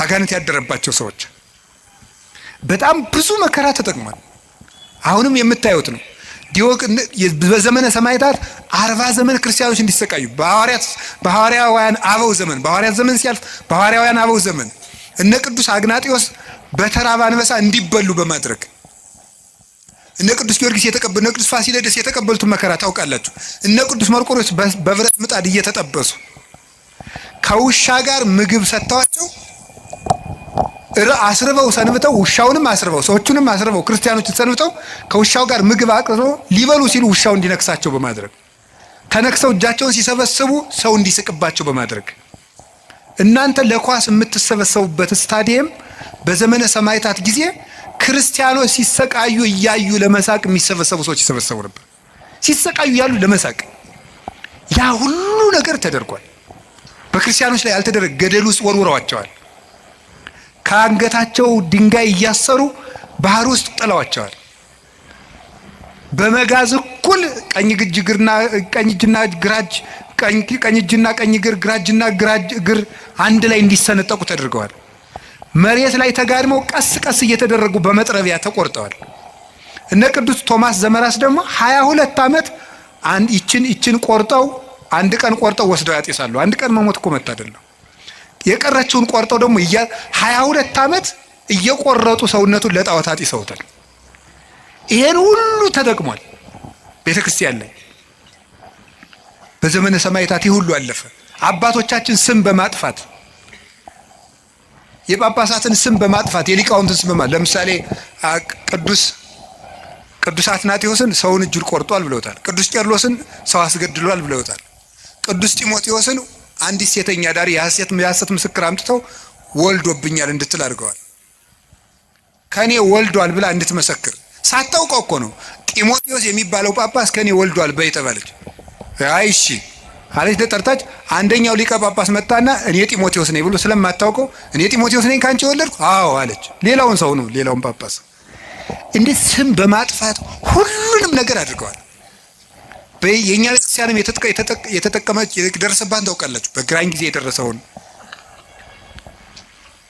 አጋንንት ያደረባቸው ሰዎች በጣም ብዙ መከራ ተጠቅሟል። አሁንም የምታዩት ነው። በዘመነ ሰማዕታት 40 ዘመን ክርስቲያኖች እንዲሰቃዩ በሐዋርያውያን አበው ዘመን፣ በሐዋርያት ዘመን ሲያልፍ በሐዋርያውያን አበው ዘመን እነ ቅዱስ አግናጢዮስ በተራበ አንበሳ እንዲበሉ በማድረግ እነ ቅዱስ ጊዮርጊስ እነ ቅዱስ ፋሲለደስ የተቀበሉትን መከራ ታውቃላችሁ። እነ ቅዱስ መርቆሬዎስ በብረት ምጣድ እየተጠበሱ ከውሻ ጋር ምግብ ሰጥተዋቸው አስርበው ሰንብተው ውሻውንም አስርበው ሰዎቹንም አስርበው ክርስቲያኖችን ሰንብተው ከውሻው ጋር ምግብ አቅርበው ሊበሉ ሲሉ ውሻው እንዲነክሳቸው በማድረግ ተነክሰው እጃቸውን ሲሰበስቡ ሰው እንዲስቅባቸው በማድረግ እናንተ ለኳስ የምትሰበሰቡበት ስታዲየም በዘመነ ሰማዕታት ጊዜ ክርስቲያኖች ሲሰቃዩ እያዩ ለመሳቅ የሚሰበሰቡ ሰዎች ይሰበሰቡ ነበር። ሲሰቃዩ ያሉ ለመሳቅ ያ ሁሉ ነገር ተደርጓል። በክርስቲያኖች ላይ ያልተደረገ ገደል ውስጥ ወርውረዋቸዋል። ከአንገታቸው ድንጋይ እያሰሩ ባህር ውስጥ ጥለዋቸዋል። በመጋዝ እኩል ቀኝ እጅና ቀኝ እግር ግራጅና ግራጅ እግር አንድ ላይ እንዲሰነጠቁ ተደርገዋል። መሬት ላይ ተጋድመው ቀስ ቀስ እየተደረጉ በመጥረቢያ ተቆርጠዋል። እነ ቅዱስ ቶማስ ዘመራስ ደግሞ 22 ዓመት ይችን ቆርጠው አንድ ቀን ቆርጠው ወስደው ያጤሳሉ። አንድ ቀን መሞት እኮ መታደል ነው። የቀረችውን ቆርጠው ደግሞ 22 ዓመት እየቆረጡ ሰውነቱን ለጣዖት አጢሰውታል። ይሄን ሁሉ ተጠቅሟል ቤተክርስቲያን ላይ። በዘመነ ሰማዕታት ይህ ሁሉ አለፈ። አባቶቻችን ስም በማጥፋት የጳጳሳትን ስም በማጥፋት የሊቃውንትን ስም በማጥፋት ለምሳሌ ቅዱስ አትናቴዎስን ሰውን እጁን ቆርጧል ብለውታል። ቅዱስ ቄርሎስን ሰው አስገድሏል ብለውታል። ቅዱስ ጢሞቴዎስን አንዲት ሴተኛ ዳሪ የሐሰት ምስክር አምጥተው ወልዶብኛል እንድትል አድርገዋል። ከኔ ወልዷል ብላ እንድትመሰክር ሳታውቀው እኮ ነው። ጢሞቴዎስ የሚባለው ጳጳስ ከኔ ወልዷል በይ ተባለች። አይ እሺ አለች ተጠርታች። አንደኛው ሊቀ ጳጳስ መጣና እኔ ጢሞቴዎስ ነኝ ብሎ ስለማታውቀው እኔ ጢሞቴዎስ ነኝ ካንቺ ወለድኩ አዎ አለች። ሌላውን ሰው ነው ሌላውን ጳጳስ እንዴት ስም በማጥፋት ሁሉንም ነገር አድርገዋል። የኛ ቤተክርስቲያንም የተጠቀመች የደረሰባን ታውቃላችሁ። በግራኝ ጊዜ የደረሰውን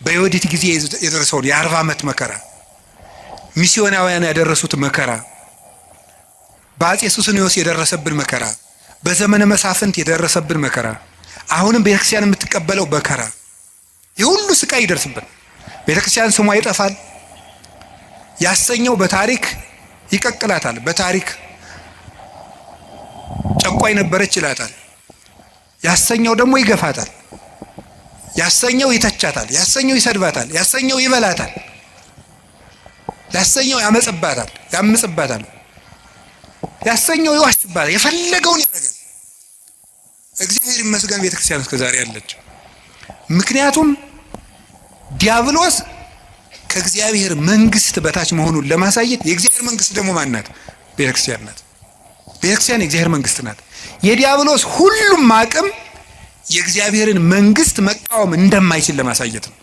በዮዲት ጊዜ የደረሰውን የ40 ዓመት መከራ፣ ሚስዮናውያን ያደረሱት መከራ፣ በአጼ ሱስንዮስ የደረሰብን መከራ፣ በዘመነ መሳፍንት የደረሰብን መከራ፣ አሁንም ቤተክርስቲያን የምትቀበለው መከራ፣ የሁሉ ስቃይ ይደርስብን። ቤተክርስቲያን ስሟ ይጠፋል። ያሰኘው በታሪክ ይቀቅላታል። በታሪክ ጨቋይ ነበረች ይላታል። ያሰኘው ደግሞ ይገፋታል። ያሰኘው ይተቻታል። ያሰኘው ይሰድባታል። ያሰኘው ይበላታል። ያሰኘው ያምጽባታል። ያሰኘው ይዋሽባታል። የፈለገውን ያደርጋል። እግዚአብሔር ይመስገን ቤተክርስቲያን እስከዛሬ ያለች። ምክንያቱም ዲያብሎስ ከእግዚአብሔር መንግስት በታች መሆኑን ለማሳየት የእግዚአብሔር መንግስት ደግሞ ማን ናት? ቤተክርስቲያን ናት። ቤተክርስቲያን የእግዚአብሔር መንግስት ናት። የዲያብሎስ ሁሉም አቅም የእግዚአብሔርን መንግስት መቃወም እንደማይችል ለማሳየት ነው።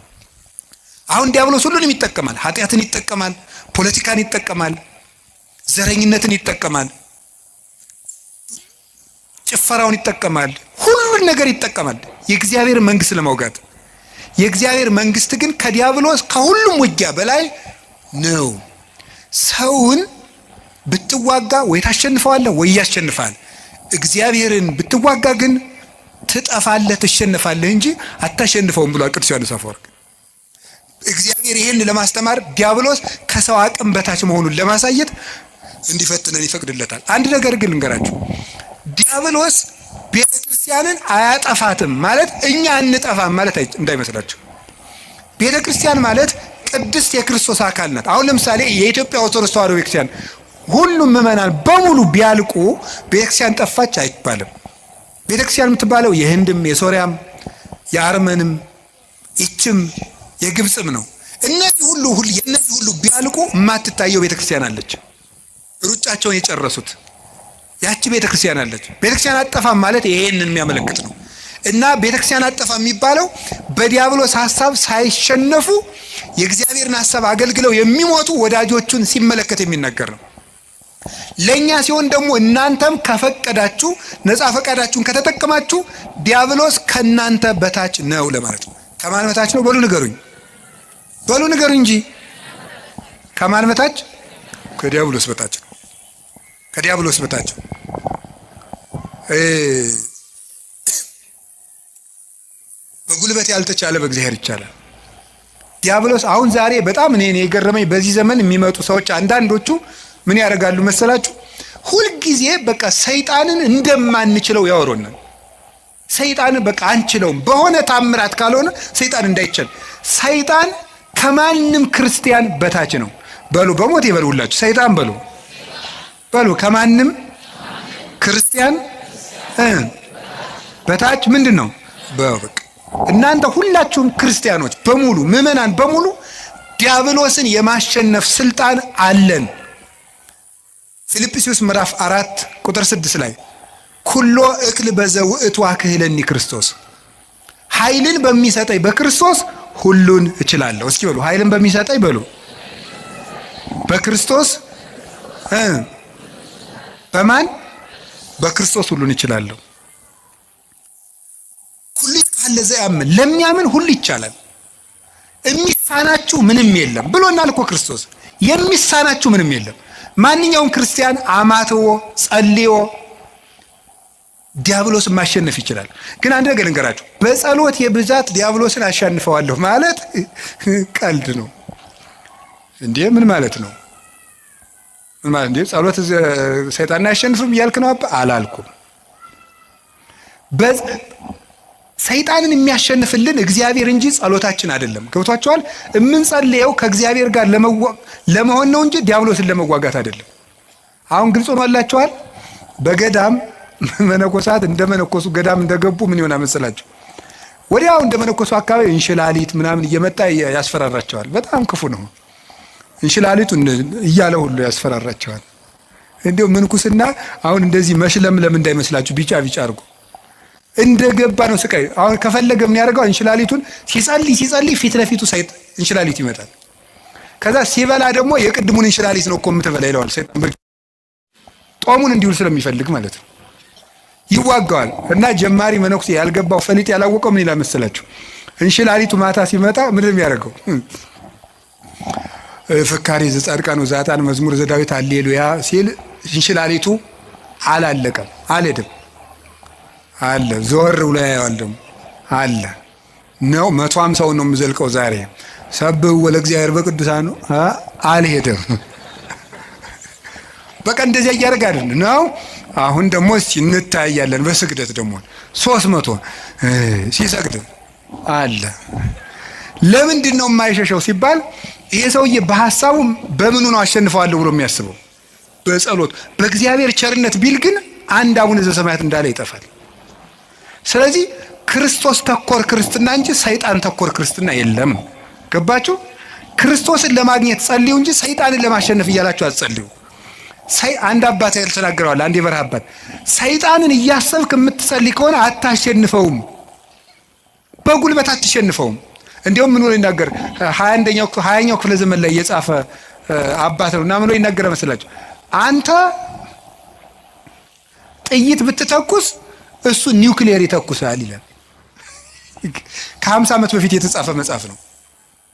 አሁን ዲያብሎስ ሁሉንም ይጠቀማል። ኃጢአትን ይጠቀማል፣ ፖለቲካን ይጠቀማል፣ ዘረኝነትን ይጠቀማል፣ ጭፈራውን ይጠቀማል፣ ሁሉን ነገር ይጠቀማል የእግዚአብሔር መንግስት ለማውጋት። የእግዚአብሔር መንግስት ግን ከዲያብሎስ ከሁሉም ውጊያ በላይ ነው። ሰውን ብትዋጋ ወይ ታሸንፈዋለህ ወይ ያሸንፋል። እግዚአብሔርን ብትዋጋ ግን ትጠፋለህ፣ ትሸነፋለህ እንጂ አታሸንፈውም ብሏል ቅዱስ ዮሐንስ አፈወርቅ። እግዚአብሔር ይሄን ለማስተማር ዲያብሎስ ከሰው አቅም በታች መሆኑን ለማሳየት እንዲፈትነን ይፈቅድለታል። አንድ ነገር ግን ልንገራችሁ፣ ዲያብሎስ ቤተክርስቲያንን አያጠፋትም ማለት እኛ እንጠፋም ማለት እንዳይመስላችሁ። ቤተክርስቲያን ማለት ቅድስት የክርስቶስ አካል ናት። አሁን ለምሳሌ የኢትዮጵያ ኦርቶዶክስ ተዋሕዶ ቤተክርስቲያን ሁሉም ምዕመናን በሙሉ ቢያልቁ ቤተክርስቲያን ጠፋች አይባልም። ቤተክርስቲያን የምትባለው የህንድም፣ የሶሪያም፣ የአርመንም፣ ይችም የግብፅም ነው። እነዚህ ሁሉ ሁሉ ቢያልቁ የማትታየው ቤተክርስቲያን አለች። ሩጫቸውን የጨረሱት ያቺ ቤተክርስቲያን አለች። ቤተክርስቲያን አጠፋም ማለት ይሄንን የሚያመለክት ነው። እና ቤተክርስቲያን አጠፋ የሚባለው በዲያብሎስ ሐሳብ ሳይሸነፉ የእግዚአብሔርን ሐሳብ አገልግለው የሚሞቱ ወዳጆቹን ሲመለከት የሚናገር ነው። ለኛ ሲሆን ደግሞ እናንተም ከፈቀዳችሁ ነፃ ፈቃዳችሁን ከተጠቀማችሁ ዲያብሎስ ከናንተ በታች ነው ለማለት ነው። ከማን በታች ነው? በሉ ንገሩኝ እንጂ ከማን በታች? ከዲያብሎስ በታች ነው። ከዲያብሎስ በታች በጉልበት ያልተቻለ በእግዚአብሔር ይቻላል። ዲያብሎስ አሁን ዛሬ በጣም እኔ የገረመኝ በዚህ ዘመን የሚመጡ ሰዎች አንዳንዶቹ ምን ያደርጋሉ መሰላችሁ? ሁልጊዜ በቃ ሰይጣንን እንደማንችለው ያወሩናል። ሰይጣንን በቃ አንችለውም በሆነ ታምራት ካልሆነ ሰይጣን እንዳይቻል። ሰይጣን ከማንም ክርስቲያን በታች ነው። በሉ በሞት ይበሉላችሁ። ሰይጣን በሉ ከማንም ክርስቲያን በታች ምንድን ነው? በቃ እናንተ ሁላችሁም ክርስቲያኖች በሙሉ ምዕመናን በሙሉ ዲያብሎስን የማሸነፍ ስልጣን አለን። ፊልጵስዩስ ምዕራፍ 4 ቁጥር 6 ላይ ኩሎ እክል በዘውእቱ አክህለኒ ክርስቶስ፣ ኃይልን በሚሰጠኝ በክርስቶስ ሁሉን እችላለሁ። እስኪ በሉ ኃይልን በሚሰጠኝ በሉ በክርስቶስ በማን? በክርስቶስ ሁሉን እችላለሁ። ሁሉ ካለ ዘያምን ለሚያምን ሁሉ ይቻላል። የሚሳናችሁ ምንም የለም ብሎናል እኮ ክርስቶስ። የሚሳናችሁ ምንም የለም። ማንኛውም ክርስቲያን አማትቦ ጸልዮ ዲያብሎስን ማሸነፍ ይችላል። ግን አንድ ነገር ልንገራችሁ፣ በጸሎት የብዛት ዲያብሎስን አሸንፈዋለሁ ማለት ቀልድ ነው እንዴ? ምን ማለት ነው? ምን ማለት እንዴ? ጸሎት ሰይጣንን አያሸንፍም እያልክ ነው? አላልኩም። ሰይጣንን የሚያሸንፍልን እግዚአብሔር እንጂ ጸሎታችን አይደለም። ገብቷችኋል? የምንጸልየው ከእግዚአብሔር ጋር ለመሆን ነው እንጂ ዲያብሎስን ለመዋጋት አይደለም። አሁን ግልጽ ሆኖላችኋል? በገዳም መነኮሳት እንደመነኮሱ ገዳም እንደገቡ ምን ይሆናል መሰላችሁ? ወዲያው እንደመነኮሱ አካባቢ እንሽላሊት ምናምን እየመጣ ያስፈራራቸዋል። በጣም ክፉ ነው። እንሽላሊቱ እያለ ሁሉ ያስፈራራቸዋል። እንዲሁ ምንኩስና አሁን እንደዚህ መሽለምለም እንዳይመስላችሁ ቢጫ አድርጎ እንደገባ ነው ስቃይ። አሁን ከፈለገ ምን ያደርገው? እንሽላሊቱን ሲጸልይ ፊት ለፊቱ እንሽላሊት ይመጣል። ከዛ ሲበላ ደግሞ የቅድሙን እንሽላሊት ነው እኮ የምትበላ ይለዋል። ጦሙን እንዲውል ስለሚፈልግ ማለት ነው። ይዋጋዋል። እና ጀማሪ መነኩሴ ያልገባው ፈሊጥ ያላወቀው ምን ይላል መሰላችሁ? እንሽላሊቱ ማታ ሲመጣ ምንድነው የሚያደርገው? ፍካሬ ዘጻድቃን ወዛጣን መዝሙር ዘዳዊት ሃሌሉያ ሲል እንሽላሊቱ አላለቀም፣ አልሄድም አለ። ዞር ብሎ ያየዋል ደግሞ አለ ነው 150 ነው የምዘልቀው ዛሬ ሰብህ ወለእግዚአብሔር በቅዱሳኑ አልሄድም። በቃ እንደዚህ እያደረገ አይደል ነው። አሁን ደግሞ እስቲ እንታያለን። በስግደት ደግሞ 300 ሲሰግድ አለ። ለምንድን ነው የማይሸሸው ሲባል ይሄ ሰውዬ በሐሳቡ በምኑ ነው አሸንፈዋለሁ ብሎ የሚያስበው? በጸሎት በእግዚአብሔር ቸርነት ቢል ግን አንድ አቡነ ዘበሰማያት እንዳለ ይጠፋል። ስለዚህ ክርስቶስ ተኮር ክርስትና እንጂ ሰይጣን ተኮር ክርስትና የለም። ገባችሁ? ክርስቶስን ለማግኘት ጸልዩ እንጂ ሰይጣንን ለማሸነፍ እያላችሁ አትጸልዩ። አንድ አባት ያልተናገረዋል። አንድ የበረሃ አባት ሰይጣንን እያሰብክ የምትጸልይ ከሆነ አታሸንፈውም፣ በጉልበት አትሸንፈውም። እንዲያውም ምን ብሎ ይናገር? 20ኛው ክፍለ ዘመን ላይ የጻፈ አባት ነው እና ምን ብሎ ይናገር መስላችሁ? አንተ ጥይት ብትተኩስ እሱ ኒውክሊየር ይተኩሳል ይላል። ከ50 ዓመት በፊት የተጻፈ መጽሐፍ ነው።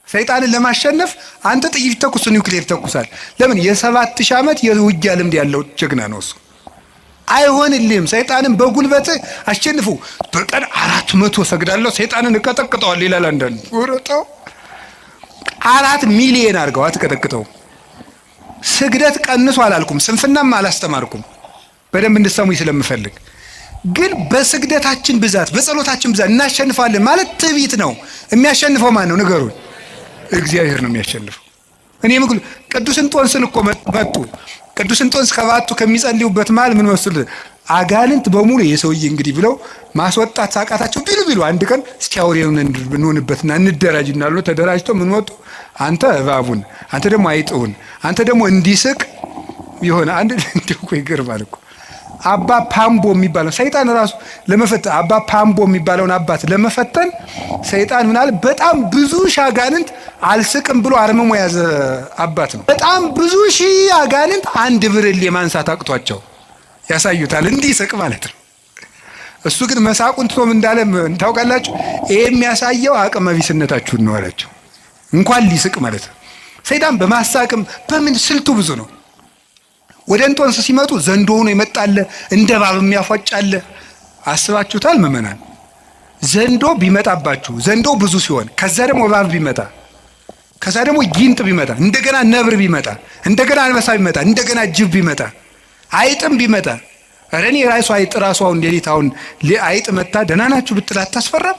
ሰይጣንን ለማሸነፍ አንተ ጥይት ተኩስ ኒውክሊየር ተኩሳል። ለምን? የ7000 ዓመት የውጊያ ልምድ ያለው ጀግና ነው እሱ። አይሆንልህም። ሰይጣንን በጉልበት አሸንፉ። በቀን 400 ሰግዳለሁ ሰይጣንን እቀጠቅጠዋል ይላል አንዳንድ። ወረጣው 4 ሚሊዮን አድርገው አትቀጠቅጠው። ስግደት ቀንሱ አላልኩም፣ ስንፍናም አላስተማርኩም። በደንብ እንድትሰሙኝ ስለምፈልግ ግን በስግደታችን ብዛት በጸሎታችን ብዛት እናሸንፋለን ማለት ትዕቢት ነው። የሚያሸንፈው ማን ነው? ንገሩን። እግዚአብሔር ነው የሚያሸንፈው። እኔ ቅዱስ እንጦንስን እኮ መጡ። ቅዱስ እንጦንስ ከባቱ ከሚጸልዩበት መሃል ምን መስል አጋንንት በሙሉ የሰውዬ እንግዲህ ብለው ማስወጣት ሳቃታቸው ቢሉ አንድ ቀን እስኪ አውሬውን እንሆንበትና እንደራጅና ብሎ ተደራጅተው ምን ወጡ? አንተ እባቡን፣ አንተ ደግሞ አይጥውን፣ አንተ ደግሞ እንዲስቅ ይሆነ አንድ እንደው ይገርማል እኮ አባ ፓምቦ የሚባለው ሰይጣን ራሱ ለመፈተን አባ ፓምቦ የሚባለውን አባት ለመፈተን ሰይጣን ምናል በጣም ብዙ ሺህ አጋንንት አልስቅም ብሎ አርምሞ ያዘ አባት ነው። በጣም ብዙ ሺህ አጋንንት አንድ ብርሌ ማንሳት አቅቷቸው ያሳዩታል እንዲስቅ ማለት ነው። እሱ ግን መሳቁን ትቶም እንዳለ ታውቃላችሁ፣ ይሄ የሚያሳየው አቅመ ቢስነታችሁን ነው አላቸው። እንኳን ሊስቅ ማለት ነው። ሰይጣን በማሳቅም በምን ስልቱ ብዙ ነው። ወደ እንጦንስ ሲመጡ ዘንዶ ሆኖ ይመጣል፣ እንደ እባብ የሚያፏጫል። አስባችሁታል ምዕመናን? ዘንዶ ቢመጣባችሁ ዘንዶ ብዙ ሲሆን ከዛ ደግሞ እባብ ቢመጣ ከዛ ደግሞ ጊንጥ ቢመጣ እንደገና ነብር ቢመጣ እንደገና አንበሳ ቢመጣ እንደገና ጅብ ቢመጣ አይጥም ቢመጣ አረኔ ራሱ አይጥ ራሱ አሁን ሌሊት አሁን አይጥ መጣ ደህና ናችሁ ብትል አታስፈራም?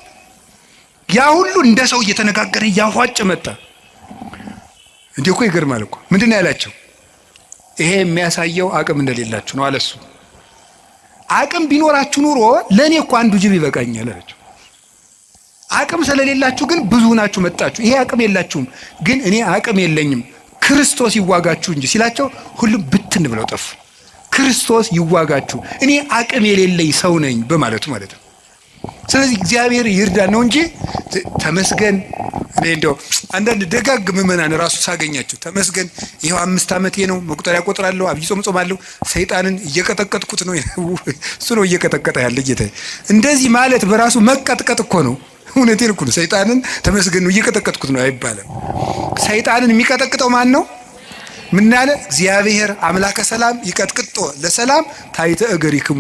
ያ ሁሉ እንደ ሰው እየተነጋገረ ያፏጭ መጣ። እንዴ እኮ ይገርማል እኮ። ምንድነው ያላቸው? ይሄ የሚያሳየው አቅም እንደሌላችሁ ነው አለሱ። አቅም ቢኖራችሁ ኑሮ ለኔ እኮ አንዱ ጅብ ይበቃኛል አላቸው። አቅም ስለሌላችሁ ግን ብዙ ናችሁ መጣችሁ። ይሄ አቅም የላችሁም፣ ግን እኔ አቅም የለኝም ክርስቶስ ይዋጋችሁ እንጂ ሲላቸው ሁሉም ብትን ብለው ጠፉ። ክርስቶስ ይዋጋችሁ እኔ አቅም የሌለኝ ሰው ነኝ በማለቱ ማለት ነው። ስለዚህ እግዚአብሔር ይርዳን ነው እንጂ ተመስገን። እኔ እንደው አንዳንድ ደጋግ ምዕመናን ራሱ ሳገኛቸው ተመስገን ይሄው 5 ዓመቴ ነው መቁጠሪያ ቆጥራለሁ፣ አብይ ጾም ጾማለሁ፣ ሰይጣንን እየቀጠቀጥኩት ነው። እሱ ነው እየቀጠቀጠ ያለ ጌታ። እንደዚህ ማለት በራሱ መቀጥቀጥ እኮ ነው። እውነቴን እኮ ነው። ሰይጣንን ተመስገን ነው እየቀጠቀጥኩት ነው አይባልም። ሰይጣንን የሚቀጠቅጠው ማን ነው? ምን አለ? እግዚአብሔር አምላከ ሰላም ይቀጥቅጦ ለሰላም ታይተ እገሪክሙ፣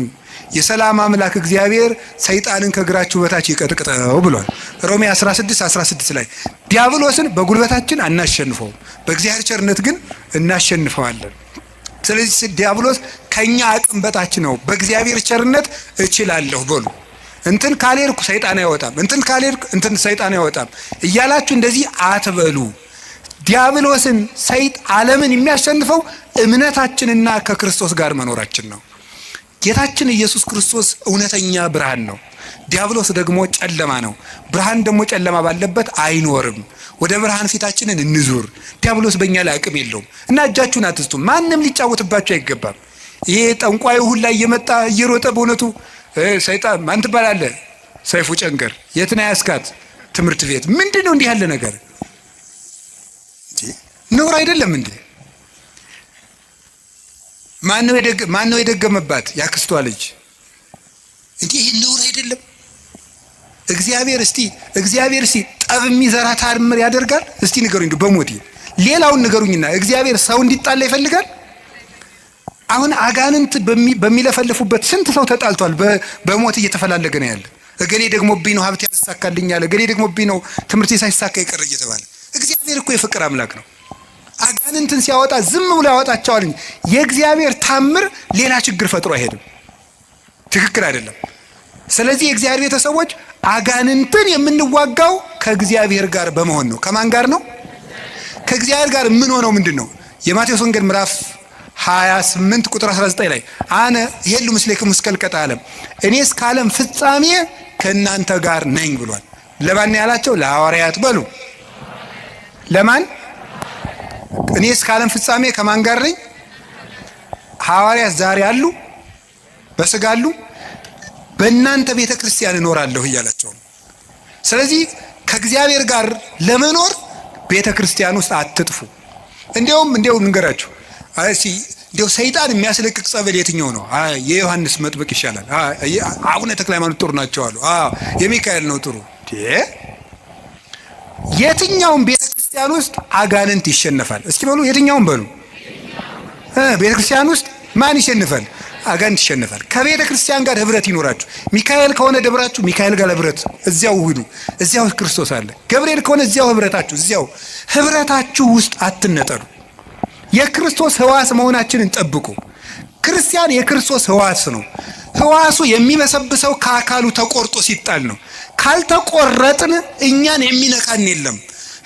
የሰላም አምላክ እግዚአብሔር ሰይጣንን ከእግራችሁ በታች ይቀጥቅጠው ብሏል። ሮሜ 16:16 ላይ ዲያብሎስን በጉልበታችን አናሸንፈውም፣ በእግዚአብሔር ቸርነት ግን እናሸንፈዋለን። ስለዚህ ዲያብሎስ ከኛ አቅም በታች ነው፣ በእግዚአብሔር ቸርነት እችላለሁ በሉ። እንትን ካልሄድኩ ሰይጣን አይወጣም፣ እንትን ካልሄድኩ እንትን ሰይጣን አይወጣም እያላችሁ እንደዚህ አትበሉ። ዲያብሎስን ዓለምን የሚያሸንፈው እምነታችንና ከክርስቶስ ጋር መኖራችን ነው። ጌታችን ኢየሱስ ክርስቶስ እውነተኛ ብርሃን ነው። ዲያብሎስ ደግሞ ጨለማ ነው። ብርሃን ደግሞ ጨለማ ባለበት አይኖርም። ወደ ብርሃን ፊታችንን እንዙር። ዲያብሎስ በእኛ ላይ አቅም የለውም እና እጃችሁን አትስጡ። ማንም ሊጫወትባችሁ አይገባም። ይሄ ጠንቋዩ ሁላ እየመጣ እየሮጠ በእውነቱ ሰይጣን ማን ትባላለህ? ሰይፉ ጨንገር የት ነው ያስካት? ትምህርት ቤት ምንድን ነው እንዲህ ያለ ነገር? ነውር አይደለም እንዴ? ማን ነው የደገመባት? ያክስቷ ልጅ እንዴ! ይሄ ነውር አይደለም? እግዚአብሔር እስቲ ጠብ የሚዘራ ታምር ያደርጋል? እስቲ ንገሩኝ በሞቴ ሌላውን ንገሩኝና እግዚአብሔር ሰው እንዲጣላ ይፈልጋል? አሁን አጋንንት በሚለፈልፉበት ስንት ሰው ተጣልቷል። በሞት እየተፈላለገ ነው ያለ። እገሌ ደግሞ ብኝ ነው ሀብት ያሳካልኛል፣ እገሌ ደግሞ ብኝ ነው ትምህርት ሳይሳካ ይቀር እየተባለ። እግዚአብሔር እኮ የፍቅር አምላክ ነው። አጋንንትን ሲያወጣ ዝም ብሎ ያወጣቸዋል። የእግዚአብሔር ታምር ሌላ ችግር ፈጥሮ አይሄድም። ትክክል አይደለም። ስለዚህ የእግዚአብሔር ቤተሰቦች አጋንንትን የምንዋጋው ከእግዚአብሔር ጋር በመሆን ነው። ከማን ጋር ነው? ከእግዚአብሔር ጋር ምን ሆነው ምንድን ነው? የማቴዎስ ወንጌል ምዕራፍ 28 ቁጥር 19 ላይ አነ ይሄሉ ምስሌክሙ እስከ ልቀት ዓለም፣ እኔ እስከ ዓለም ፍጻሜ ከእናንተ ጋር ነኝ ብሏል። ለማን ያላቸው? ለሐዋርያት በሉ። ለማን? እኔ እስከ ዓለም ፍጻሜ ከማን ጋር ነኝ? ሐዋርያት ዛሬ አሉ፣ በስጋ አሉ። በእናንተ ቤተ ክርስቲያን እኖራለሁ እያላቸው ነው። ስለዚህ ከእግዚአብሔር ጋር ለመኖር ቤተ ክርስቲያን ውስጥ አትጥፉ። እንዲያውም ንገራችሁ እንዲያው ሰይጣን የሚያስለቅቅ ጸበል የትኛው ነው? የዮሐንስ መጥምቅ ይሻላል። አቡነ ተክለ ሃይማኖት ጥሩ ናቸው አሉ። የሚካኤል ነው ጥሩ። የትኛውም ቤተ ክርስቲያን ውስጥ አጋንንት ይሸነፋል። እስኪ በሉ የትኛውም በሉ። ቤተ ክርስቲያን ውስጥ ማን ይሸነፋል? አጋንንት ይሸነፋል። ከቤተ ክርስቲያን ጋር ህብረት ይኖራችሁ። ሚካኤል ከሆነ ደብራችሁ ሚካኤል ጋር ህብረት፣ እዚያው ሂዱ። እዚያው ክርስቶስ አለ። ገብርኤል ከሆነ እዚያው ህብረታችሁ፣ እዚያው ህብረታችሁ ውስጥ አትነጠሉ። የክርስቶስ ህዋስ መሆናችንን ጠብቁ። ክርስቲያን የክርስቶስ ህዋስ ነው። ህዋሱ የሚበሰብሰው ከአካሉ ተቆርጦ ሲጣል ነው። ካልተቆረጥን እኛን የሚነካን የለም።